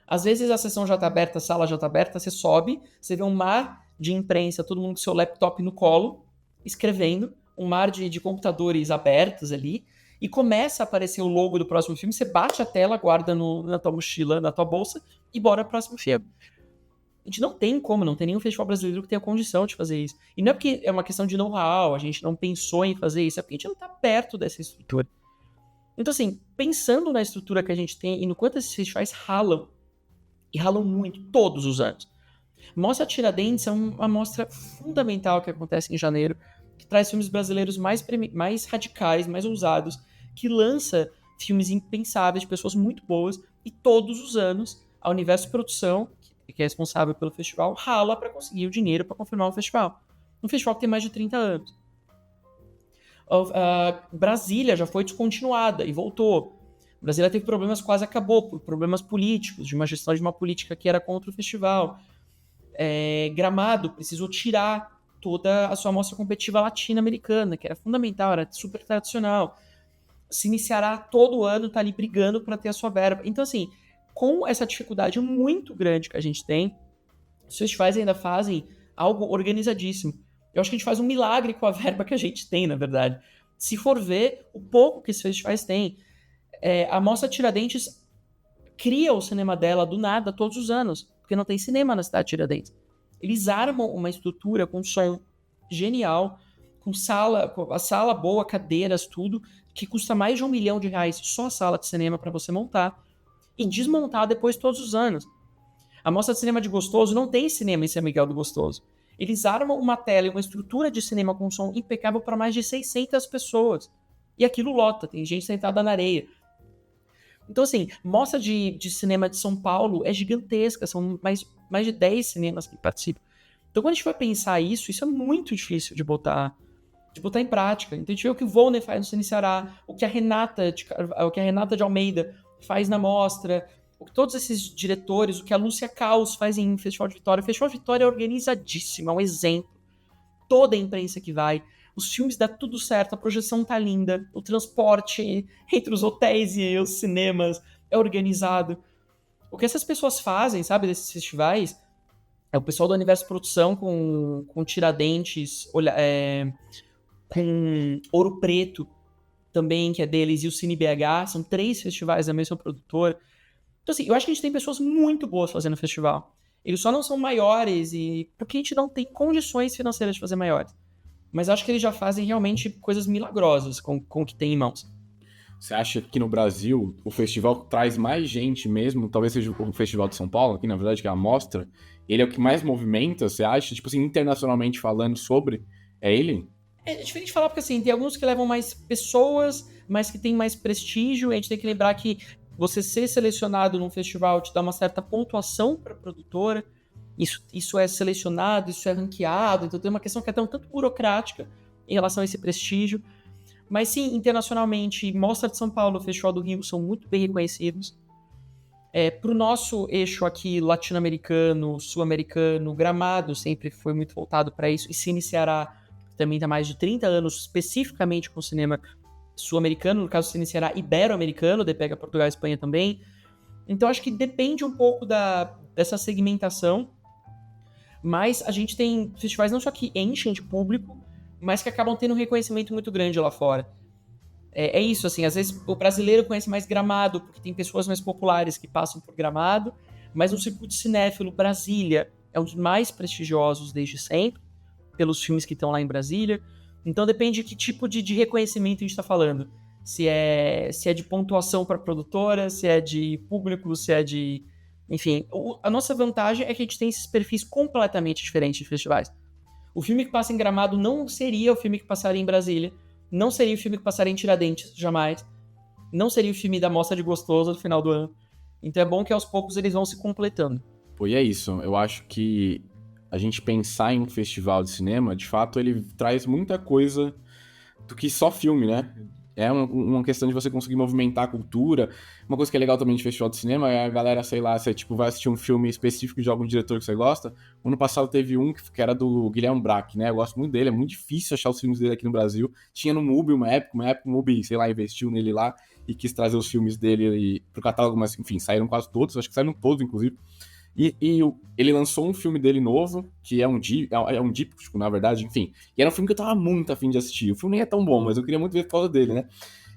Às vezes a sessão já tá aberta, a sala já tá aberta, você sobe, você vê um mar de imprensa, todo mundo com seu laptop no colo, escrevendo, um mar de computadores abertos ali, e começa a aparecer o logo do próximo filme, você bate a tela, guarda na tua mochila, na tua bolsa, e bora pro próximo filme. A gente não tem nenhum festival brasileiro que tenha condição de fazer isso. E não é porque é uma questão de know-how, a gente não pensou em fazer isso, é porque a gente não tá perto dessa estrutura. Então, assim, pensando na estrutura que a gente tem e no quanto esses festivais ralam, e ralam muito, todos os anos. Mostra Tiradentes é uma mostra fundamental que acontece em janeiro, que traz filmes brasileiros mais radicais, mais ousados, que lança filmes impensáveis de pessoas muito boas, e todos os anos a Universo Produção, que que é responsável pelo festival, rala para conseguir o dinheiro para confirmar o festival. Um festival que tem mais de 30 anos. Brasília já foi descontinuada e voltou. Brasília teve problemas, quase acabou, por problemas políticos, de uma gestão de uma política que era contra o festival. Gramado precisou tirar toda a sua amostra competitiva latino-americana, que era fundamental, era super tradicional. Se iniciará todo ano, tá ali brigando para ter a sua verba. Então, assim, com essa dificuldade muito grande que a gente tem, os festivais ainda fazem algo organizadíssimo. Eu acho que a gente faz um milagre com a verba que a gente tem, na verdade. Se for ver o pouco que esses festivais têm, a Mostra Tiradentes cria o cinema dela do nada todos os anos, porque não tem cinema na cidade de Tiradentes. Eles armam uma estrutura com som genial, com a sala boa, cadeiras, tudo, que custa mais de R$1 milhão só a sala de cinema para você montar e desmontar depois todos os anos. A Mostra de Cinema de Gostoso não tem cinema em São Miguel do Gostoso. Eles armam uma tela e uma estrutura de cinema com som impecável para mais de 600 pessoas. E aquilo lota, tem gente sentada na areia. Então, assim, mostra de cinema de São Paulo é gigantesca, são mais de 10 cinemas que participam. Então, quando a gente vai pensar isso é muito difícil de botar em prática. Então, a gente vê o que o Volner faz no Cine Ceará, o que a Renata de Almeida faz na mostra, o que todos esses diretores, o que a Lúcia Caos faz em Festival de Vitória. O Festival de Vitória é organizadíssimo, é um exemplo. Toda a imprensa que vai, os filmes dá tudo certo, a projeção tá linda, o transporte entre os hotéis e os cinemas é organizado. O que essas pessoas fazem, sabe, desses festivais, é o pessoal do Universo Produção com Tiradentes, com Ouro Preto também, que é deles, e o Cine BH, são 3 festivais da mesma produtora. Então, assim, eu acho que a gente tem pessoas muito boas fazendo festival. Eles só não são maiores porque a gente não tem condições financeiras de fazer maiores. Mas acho que eles já fazem realmente coisas milagrosas com o que tem em mãos. Você acha que no Brasil o festival traz mais gente mesmo? Talvez seja o Festival de São Paulo, aqui na verdade, que é a Mostra. Ele é o que mais movimenta, você acha? Tipo assim, internacionalmente falando sobre, é ele? É diferente de falar porque, assim, tem alguns que levam mais pessoas, mas que tem mais prestígio. E a gente tem que lembrar que você ser selecionado num festival te dá uma certa pontuação para a produtora. Isso é selecionado, isso é ranqueado. Então tem uma questão que é tanto burocrática em relação a esse prestígio. Mas sim, internacionalmente, Mostra de São Paulo e Festival do Rio são muito bem reconhecidos. Para o nosso eixo aqui latino-americano, sul-americano, Gramado sempre foi muito voltado para isso. E Cine Ceará também está mais de 30 anos especificamente com cinema sul-americano, no caso Cine Ceará ibero-americano, daí pega Portugal e Espanha também. Então acho que depende um pouco dessa segmentação, mas a gente tem festivais não só que enchem de público, mas que acabam tendo um reconhecimento muito grande lá fora. É isso, assim, às vezes o brasileiro conhece mais Gramado, porque tem pessoas mais populares que passam por Gramado, mas no circuito cinéfilo, Brasília é um dos mais prestigiosos desde sempre, pelos filmes que estão lá em Brasília. Então depende de que tipo de reconhecimento a gente está falando. Se é de pontuação para produtora, se é de público, se é de... Enfim, a nossa vantagem é que a gente tem esses perfis completamente diferentes de festivais. O filme que passa em Gramado não seria o filme que passaria em Brasília, não seria o filme que passaria em Tiradentes, jamais. Não seria o filme da Mostra de Gostoso no final do ano. Então é bom que aos poucos eles vão se completando. Pô, e é isso. Eu acho que a gente pensar em um festival de cinema, de fato, ele traz muita coisa do que só filme, né? É uma questão de você conseguir movimentar a cultura. Uma coisa que é legal também de festival de cinema é a galera, sei lá, você tipo, vai assistir um filme específico de algum diretor que você gosta. Ano passado teve um que era do Guilherme Braque, né? Eu gosto muito dele, é muito difícil achar os filmes dele aqui no Brasil. Tinha no MUBI uma época o MUBI, sei lá, investiu nele lá e quis trazer os filmes dele pro catálogo, mas enfim, saíram quase todos, acho que saíram todos, inclusive. E ele lançou um filme dele novo, que é um díptico, na verdade, enfim. E era um filme que eu tava muito afim de assistir. O filme nem é tão bom, mas eu queria muito ver por causa dele, né?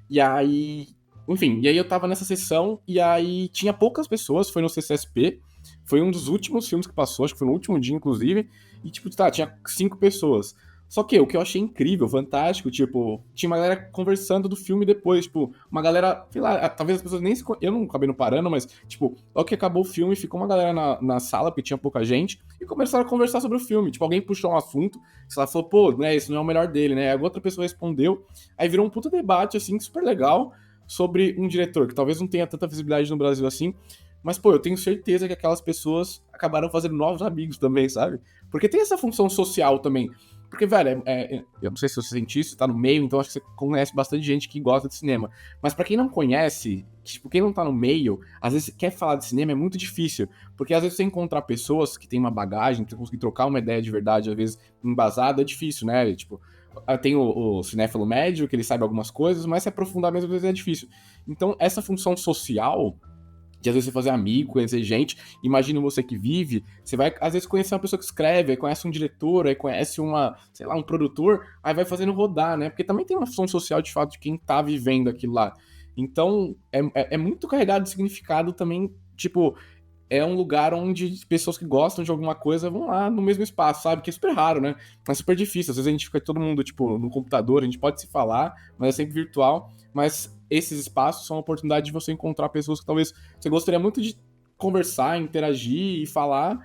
E aí... Enfim, e aí eu tava nessa sessão, e aí tinha poucas pessoas, foi no CCSP, foi um dos últimos filmes que passou, acho que foi no último dia, inclusive, e tipo, tinha 5 pessoas. Só que o que eu achei incrível, fantástico, tipo, tinha uma galera conversando do filme depois, tipo, uma galera, sei lá, talvez as pessoas nem eu não acabei não parando, mas, tipo, logo que acabou o filme, ficou uma galera na sala, porque tinha pouca gente, e começaram a conversar sobre o filme. Tipo, alguém puxou um assunto, sei lá, falou, pô, né, esse não é o melhor dele, né? Aí outra pessoa respondeu, aí virou um puta debate, assim, super legal, sobre um diretor, que talvez não tenha tanta visibilidade no Brasil assim, mas, pô, eu tenho certeza que aquelas pessoas acabaram fazendo novos amigos também, sabe? Porque tem essa função social também. Porque, velho, eu não sei se você sente isso, tá no meio, então acho que você conhece bastante gente que gosta de cinema. Mas pra quem não conhece, tipo, quem não tá no meio, às vezes quer falar de cinema é muito difícil. Porque às vezes você encontrar pessoas que têm uma bagagem, que você conseguir trocar uma ideia de verdade, às vezes embasada, é difícil, né? Tipo, tem o cinéfilo médio, que ele sabe algumas coisas, mas se aprofundar mesmo às vezes é difícil. Então, essa função social de às vezes você fazer amigo, conhecer gente. Imagina você que vive, você vai às vezes conhecer uma pessoa que escreve, aí conhece um diretor, aí conhece sei lá, um produtor, aí vai fazendo rodar, né? Porque também tem uma função social de fato de quem tá vivendo aquilo lá. Então, é muito carregado de significado também, tipo, é um lugar onde pessoas que gostam de alguma coisa vão lá no mesmo espaço, sabe? Que é super raro, né? É super difícil. Às vezes a gente fica todo mundo, tipo, no computador, a gente pode se falar, mas é sempre virtual. Mas esses espaços são a oportunidade de você encontrar pessoas que talvez você gostaria muito de conversar, interagir e falar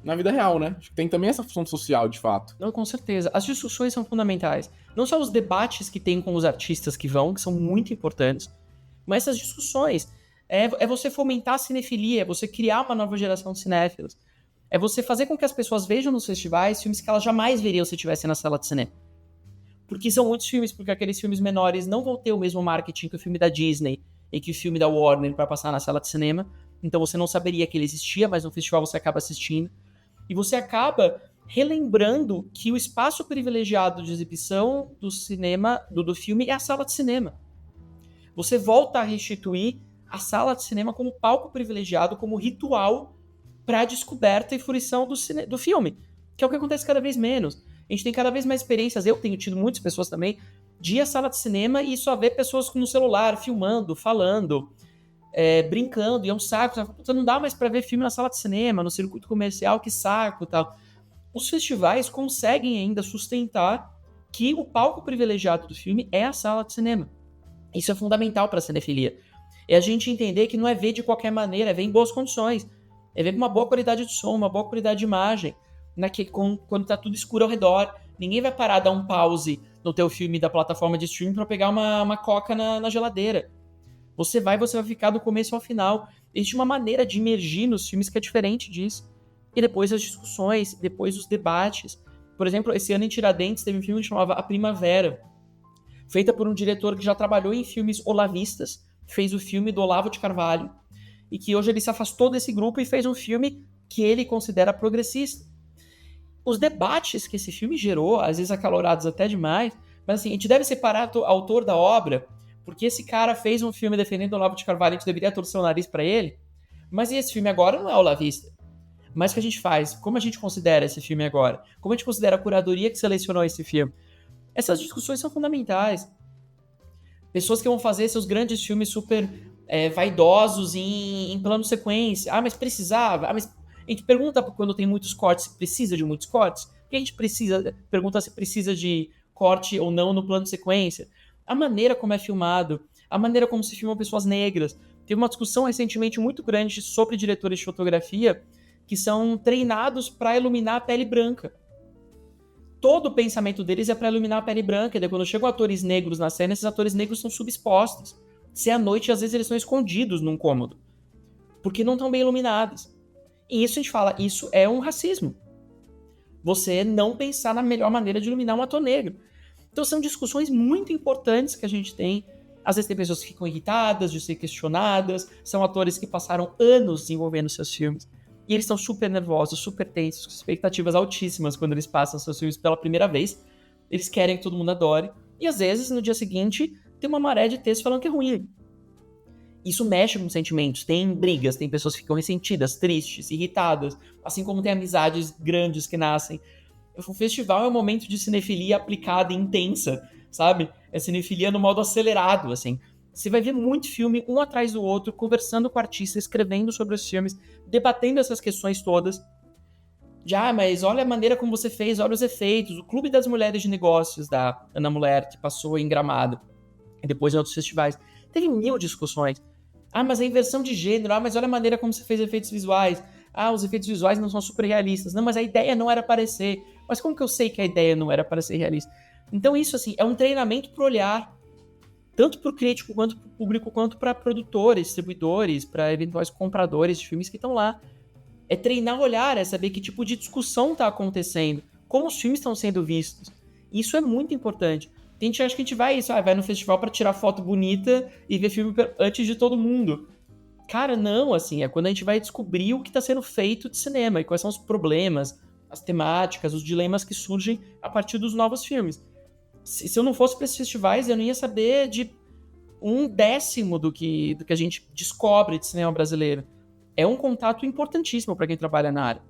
na vida real, né? Acho que tem também essa função social, de fato. Não, com certeza. As discussões são fundamentais. Não só os debates que tem com os artistas que são muito importantes, mas essas discussões. É você fomentar a cinefilia, é você criar uma nova geração de cinéfilos. É você fazer com que as pessoas vejam nos festivais filmes que elas jamais veriam se estivessem na sala de cinema. Porque são muitos filmes, porque aqueles filmes menores não vão ter o mesmo marketing que o filme da Disney e que o filme da Warner para passar na sala de cinema. Então você não saberia que ele existia, mas no festival você acaba assistindo. E você acaba relembrando que o espaço privilegiado de exibição do cinema, do filme, é a sala de cinema. Você volta a restituir a sala de cinema como palco privilegiado, como ritual para a descoberta e fruição do filme, que é o que acontece cada vez menos. A gente tem cada vez mais experiências, eu tenho tido muitas pessoas também, de ir à sala de cinema e só ver pessoas no celular, filmando, falando, brincando, e é um saco. Você não dá mais para ver filme na sala de cinema, no circuito comercial, que saco e tal. Os festivais conseguem ainda sustentar que o palco privilegiado do filme é a sala de cinema. Isso é fundamental para a cinefilia. É a gente entender que não é ver de qualquer maneira, é ver em boas condições. É ver com uma boa qualidade de som, uma boa qualidade de imagem, quando tá tudo escuro ao redor. Ninguém vai parar, dar um pause no teu filme da plataforma de streaming para pegar uma coca na geladeira. Você vai ficar do começo ao final. Existe uma maneira de imergir nos filmes que é diferente disso. E depois as discussões, depois os debates. Por exemplo, esse ano em Tiradentes teve um filme que chamava A Primavera, feita por um diretor que já trabalhou em filmes olavistas, fez o filme do Olavo de Carvalho, e que hoje ele se afastou desse grupo e fez um filme que ele considera progressista. Os debates que esse filme gerou, às vezes acalorados até demais, mas assim, a gente deve separar o autor da obra, porque esse cara fez um filme defendendo o Olavo de Carvalho, a gente deveria torcer o nariz para ele, mas esse filme agora não é olavista. Mas o que a gente faz? Como a gente considera esse filme agora? Como a gente considera a curadoria que selecionou esse filme? Essas discussões são fundamentais. Pessoas que vão fazer seus grandes filmes super vaidosos em plano sequência. Ah, mas precisava? Ah, mas a gente pergunta quando tem muitos cortes se precisa de muitos cortes. Porque a gente pergunta se precisa de corte ou não no plano sequência. A maneira como é filmado, a maneira como se filmam pessoas negras. Teve uma discussão recentemente muito grande sobre diretores de fotografia que são treinados para iluminar a pele branca. Todo o pensamento deles é para iluminar a pele branca. E daí, quando chegam atores negros na cena, esses atores negros são subexpostos. Se é à noite, às vezes eles estão escondidos num cômodo, porque não estão bem iluminados. E isso a gente fala, isso é um racismo. Você não pensar na melhor maneira de iluminar um ator negro. Então são discussões muito importantes que a gente tem. Às vezes tem pessoas que ficam irritadas de ser questionadas, são atores que passaram anos desenvolvendo seus filmes. E eles estão super nervosos, super tensos, com expectativas altíssimas quando eles passam seus filmes pela primeira vez. Eles querem que todo mundo adore. E às vezes, no dia seguinte, tem uma maré de texto falando que é ruim. Isso mexe com sentimentos. Tem brigas, tem pessoas que ficam ressentidas, tristes, irritadas. Assim como tem amizades grandes que nascem. O festival é um momento de cinefilia aplicada e intensa, sabe? É cinefilia no modo acelerado, assim. Você vai ver muito filme, um atrás do outro, conversando com o artista, escrevendo sobre os filmes, debatendo essas questões todas. Mas olha a maneira como você fez, olha os efeitos. O Clube das Mulheres de Negócios, da Ana Mulher, que passou em Gramado, e depois em outros festivais. Teve 1000 discussões. Mas a inversão de gênero. Mas olha a maneira como você fez efeitos visuais. Os efeitos visuais não são super realistas. Não, mas a ideia não era parecer. Mas como que eu sei que a ideia não era para ser realista? Então isso, assim, é um treinamento pro olhar. tanto para o crítico, quanto para o público, quanto para produtores, distribuidores, para eventuais compradores de filmes que estão lá. É treinar o olhar, é saber que tipo de discussão está acontecendo, como os filmes estão sendo vistos. Isso é muito importante. Tem gente que acha que a gente vai no festival para tirar foto bonita e ver filme antes de todo mundo. Cara, não, assim, é quando a gente vai descobrir o que está sendo feito de cinema e quais são os problemas, as temáticas, os dilemas que surgem a partir dos novos filmes. Se eu não fosse para esses festivais, eu não ia saber de 1/10 do que a gente descobre de cinema brasileiro. É um contato importantíssimo para quem trabalha na área.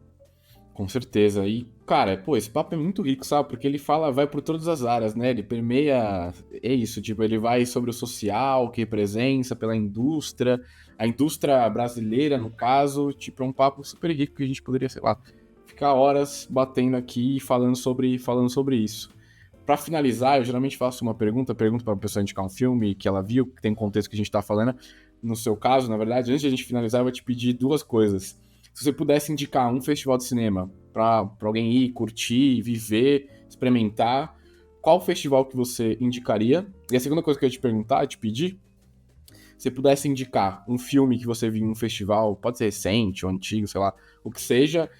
Com certeza. E, cara, pô, esse papo é muito rico, sabe? Porque ele fala, vai por todas as áreas, né? Ele permeia. É isso, tipo, ele vai sobre o social, que presença pela indústria, a indústria brasileira, no caso. Tipo, é um papo super rico que a gente poderia, sei lá, ficar horas batendo aqui e falando sobre isso. Pra finalizar, eu geralmente faço uma pergunto pra pessoa indicar um filme que ela viu, que tem contexto que a gente tá falando. No seu caso, na verdade, antes de a gente finalizar, eu vou te pedir duas coisas. Se você pudesse indicar um festival de cinema pra alguém ir, curtir, viver, experimentar, qual festival que você indicaria? E a segunda coisa que eu ia te perguntar, te pedir, se você pudesse indicar um filme que você viu em um festival, pode ser recente ou antigo, sei lá, o que seja,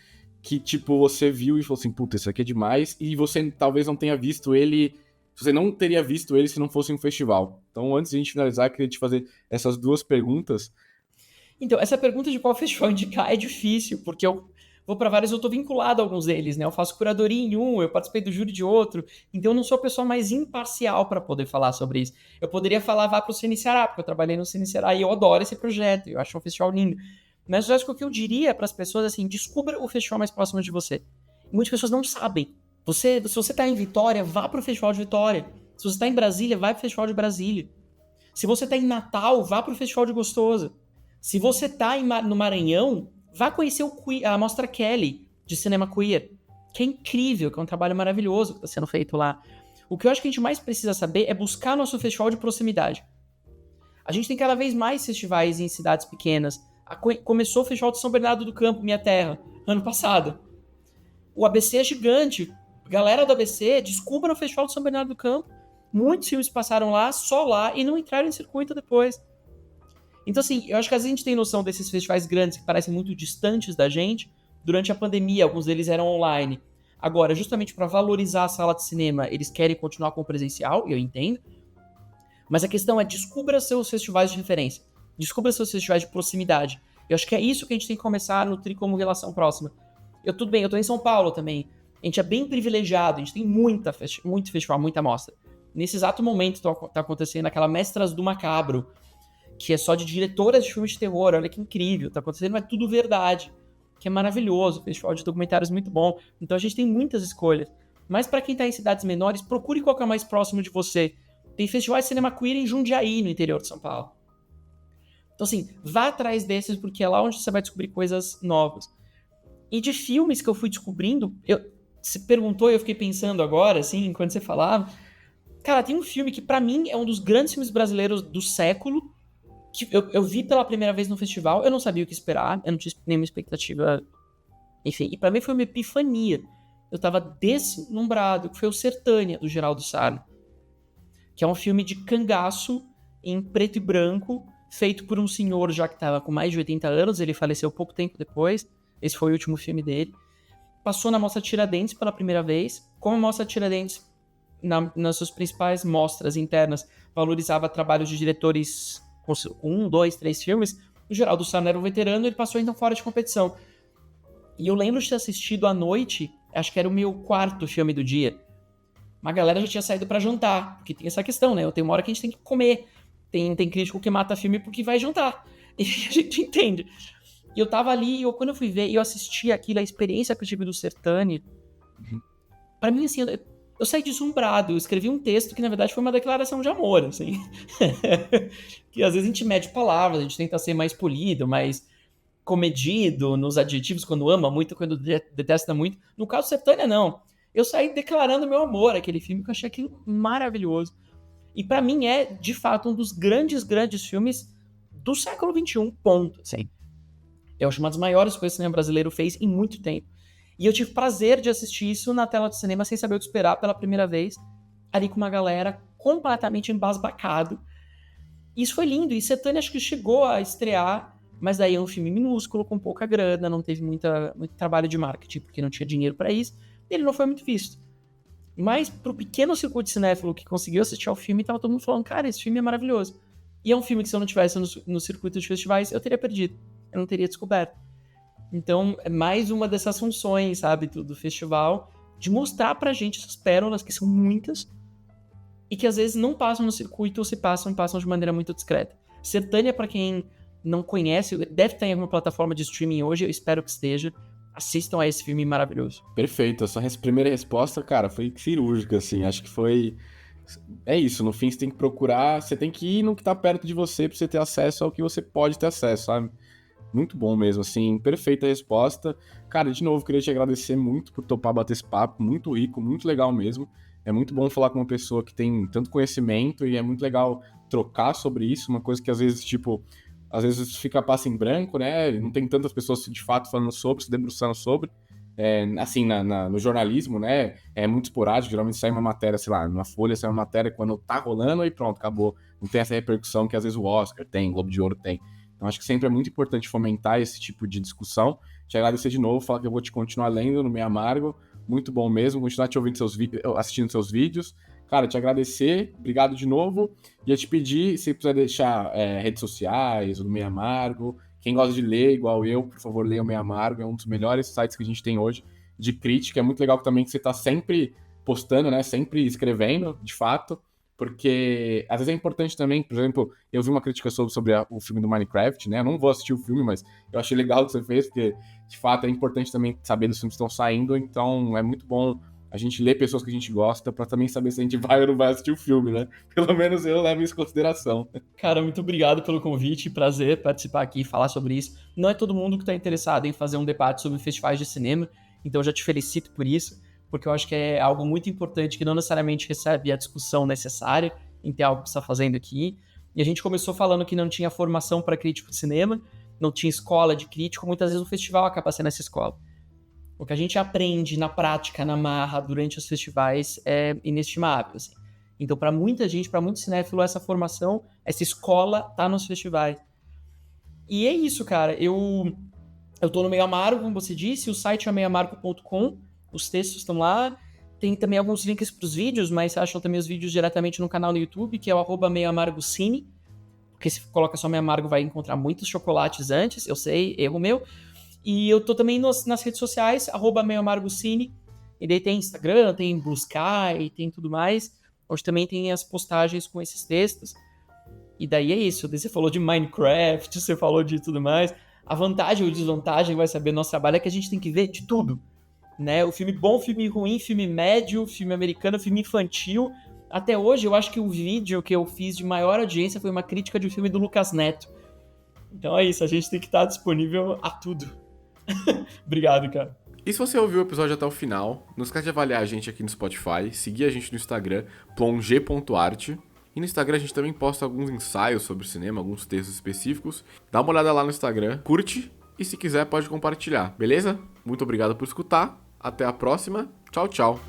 que, tipo, você viu e falou assim, puta, isso aqui é demais, e você talvez não tenha visto ele, você não teria visto ele se não fosse um festival. Então, antes de a gente finalizar, eu queria te fazer essas duas perguntas. Então, essa pergunta de qual festival indicar é difícil, porque eu vou para vários, eu tô vinculado a alguns deles, né? Eu faço curadoria em um, eu participei do júri de outro, então eu não sou a pessoa mais imparcial para poder falar sobre isso. Eu poderia falar, vá pro Cine Ceará, porque eu trabalhei no Cine Ceará e eu adoro esse projeto, eu acho um festival lindo. Mas eu acho que o que eu diria para as pessoas é assim, descubra o festival mais próximo de você. Muitas pessoas não sabem. Se você tá em Vitória, vá pro Festival de Vitória. Se você tá em Brasília, vai pro Festival de Brasília. Se você tá em Natal, vá pro Festival de Gostosa. Se você tá no Maranhão, vá conhecer a Mostra Kelly de cinema queer, que é incrível, que é um trabalho maravilhoso que está sendo feito lá. O que eu acho que a gente mais precisa saber é buscar nosso festival de proximidade. A gente tem cada vez mais festivais em cidades pequenas. Começou o Festival de São Bernardo do Campo, minha terra, ano passado. O ABC é gigante. Galera do ABC, descubra o Festival de São Bernardo do Campo. Muitos filmes passaram lá, só lá, e não entraram em circuito depois. Então, assim, eu acho que às vezes a gente tem noção desses festivais grandes que parecem muito distantes da gente. Durante a pandemia, alguns deles eram online. Agora, justamente para valorizar a sala de cinema, eles querem continuar com o presencial, eu entendo. Mas a questão é, descubra seus festivais de referência. Descubra seus festivais de proximidade. Eu acho que é isso que a gente tem que começar a nutrir como relação próxima. Tudo bem, eu tô em São Paulo também. A gente é bem privilegiado, a gente tem muito festival, muita mostra. Nesse exato momento tá acontecendo aquela Mestras do Macabro, que é só de diretoras de filmes de terror, olha que incrível, tá acontecendo, é tudo verdade, que é maravilhoso, festival de documentários muito bom, então a gente tem muitas escolhas, mas para quem tá em cidades menores, procure qual que é mais próximo de você. Tem festivais de cinema queer em Jundiaí, no interior de São Paulo. Então assim, vá atrás desses, porque é lá onde você vai descobrir coisas novas. E de filmes que eu fui descobrindo, você perguntou e eu fiquei pensando agora, assim, enquanto você falava, cara, tem um filme que pra mim é um dos grandes filmes brasileiros do século, que eu vi pela primeira vez no festival, eu não sabia o que esperar, eu não tinha nenhuma expectativa, enfim, e pra mim foi uma epifania. Eu tava deslumbrado, que foi o Sertânia, do Geraldo Sarno, que é um filme de cangaço, em preto e branco, feito por um senhor já que tava com mais de 80 anos, ele faleceu pouco tempo depois, esse foi o último filme dele. Passou na Mostra Tiradentes pela primeira vez, como a Mostra Tiradentes, nas suas principais mostras internas, valorizava trabalhos de diretores com 1, 2, 3 filmes, o Geraldo Sarno era um veterano, ele passou então fora de competição. E eu lembro de ter assistido à noite, acho que era o meu quarto filme do dia. Uma galera já tinha saído pra jantar, porque tem essa questão, né? Tem uma hora que a gente tem que comer. Tem crítico que mata filme porque vai jantar. E a gente entende. E eu tava ali, quando eu fui ver, e eu assisti aquilo, a experiência que eu tive do Sertânia, pra mim, assim, eu saí deslumbrado. Eu escrevi um texto que, na verdade, foi uma declaração de amor, assim. Que às vezes a gente mede palavras, a gente tenta ser mais polido, mais comedido nos adjetivos quando ama muito, quando detesta muito. No caso do Sertânia, não. Eu saí declarando meu amor àquele filme, que eu achei aquilo maravilhoso. E pra mim é, de fato, um dos grandes, grandes filmes do século XXI, ponto. Sim. Eu acho uma das maiores coisas que o cinema brasileiro fez em muito tempo. E eu tive prazer de assistir isso na tela de cinema sem saber o que esperar pela primeira vez, ali com uma galera completamente embasbacado, E isso foi lindo. E Setânia acho que chegou a estrear, mas daí é um filme minúsculo, com pouca grana, não teve muito trabalho de marketing, porque não tinha dinheiro para isso. E ele não foi muito visto. Mas pro pequeno circuito cinéfilo que conseguiu assistir ao filme, tava todo mundo falando, cara, esse filme é maravilhoso. E é um filme que se eu não tivesse no circuito de festivais, eu teria perdido. Eu não teria descoberto. Então, é mais uma dessas funções, sabe, do festival, de mostrar pra gente essas pérolas, que são muitas, e que às vezes não passam no circuito ou se passam, passam de maneira muito discreta. Setânia, pra quem não conhece, deve estar em alguma plataforma de streaming hoje, eu espero que esteja. Assistam a esse filme maravilhoso. Perfeito, a sua primeira resposta, cara, foi cirúrgica, assim, acho que foi... É isso, no fim você tem que procurar, você tem que ir no que tá perto de você pra você ter acesso ao que você pode ter acesso, sabe? Muito bom mesmo, assim, perfeita resposta. Cara, de novo, queria te agradecer muito por topar bater esse papo, muito rico, muito legal mesmo. É muito bom falar com uma pessoa que tem tanto conhecimento e é muito legal trocar sobre isso, uma coisa que às vezes, tipo, às vezes passa em branco, né? Não tem tantas pessoas de fato falando sobre, se debruçando sobre. Assim, no jornalismo, né? É muito esporádico, geralmente sai uma matéria, sei lá, numa folha sai uma matéria quando tá rolando e pronto, acabou. Não tem essa repercussão que às vezes o Oscar tem, o Globo de Ouro tem. Então acho que sempre é muito importante fomentar esse tipo de discussão. Te agradecer de novo, falar que eu vou te continuar lendo no Meio Amargo. Muito bom mesmo, continuar te ouvindo assistindo seus vídeos. Cara, te agradecer, obrigado de novo. Ia te pedir, se quiser deixar redes sociais, do Meio Amargo. Quem gosta de ler, igual eu, por favor, leia o Meio Amargo. É um dos melhores sites que a gente tem hoje de crítica. É muito legal também que você está sempre postando, né? Sempre escrevendo, de fato. Porque às vezes é importante também, por exemplo, eu vi uma crítica sobre o filme do Minecraft, né? Eu não vou assistir o filme, mas eu achei legal o que você fez, porque de fato é importante também saber dos filmes que estão saindo, então é muito bom a gente ler pessoas que a gente gosta pra também saber se a gente vai ou não vai assistir o filme, né? Pelo menos eu levo isso em consideração. Cara, muito obrigado pelo convite, prazer participar aqui e falar sobre isso. Não é todo mundo que está interessado em fazer um debate sobre festivais de cinema, então eu já te felicito por isso, porque eu acho que é algo muito importante que não necessariamente recebe a discussão necessária em ter algo que você está fazendo aqui. E a gente começou falando que não tinha formação para crítico de cinema, não tinha escola de crítico, muitas vezes o festival acaba sendo essa escola. O que a gente aprende na prática, na marra, durante os festivais é inestimável, assim. Então, para muita gente, para muito cinéfilo, essa formação, essa escola tá nos festivais. E é isso, cara. Eu tô no Meio Amargo, como você disse, o site é meioamargo.com, os textos estão lá. Tem também alguns links para os vídeos, mas acham também os vídeos diretamente no canal no YouTube, que é o @meioamargocine. Porque se coloca só Meio Amargo, vai encontrar muitos chocolates antes, eu sei, erro meu. E eu tô também nas redes sociais, @meioamargocine. E daí tem Instagram, tem Blue Sky, tem tudo mais. Onde também tem as postagens com esses textos. E daí é isso. Daí você falou de Minecraft, você falou de tudo mais. A vantagem ou desvantagem, vai saber, nosso trabalho é que a gente tem que ver de tudo. Né? O filme bom, filme ruim, filme médio, filme americano, filme infantil. Até hoje, eu acho que o vídeo que eu fiz de maior audiência foi uma crítica de um filme do Lucas Neto. Então é isso, a gente tem que estar disponível a tudo. Obrigado, cara. E se você ouviu o episódio até o final, não esquece de avaliar a gente aqui no Spotify, seguir a gente no Instagram, plonge.art. E no Instagram a gente também posta alguns ensaios sobre cinema, alguns textos específicos. Dá uma olhada lá no Instagram, curte e se quiser pode compartilhar, beleza? Muito obrigado por escutar, até a próxima, tchau, tchau.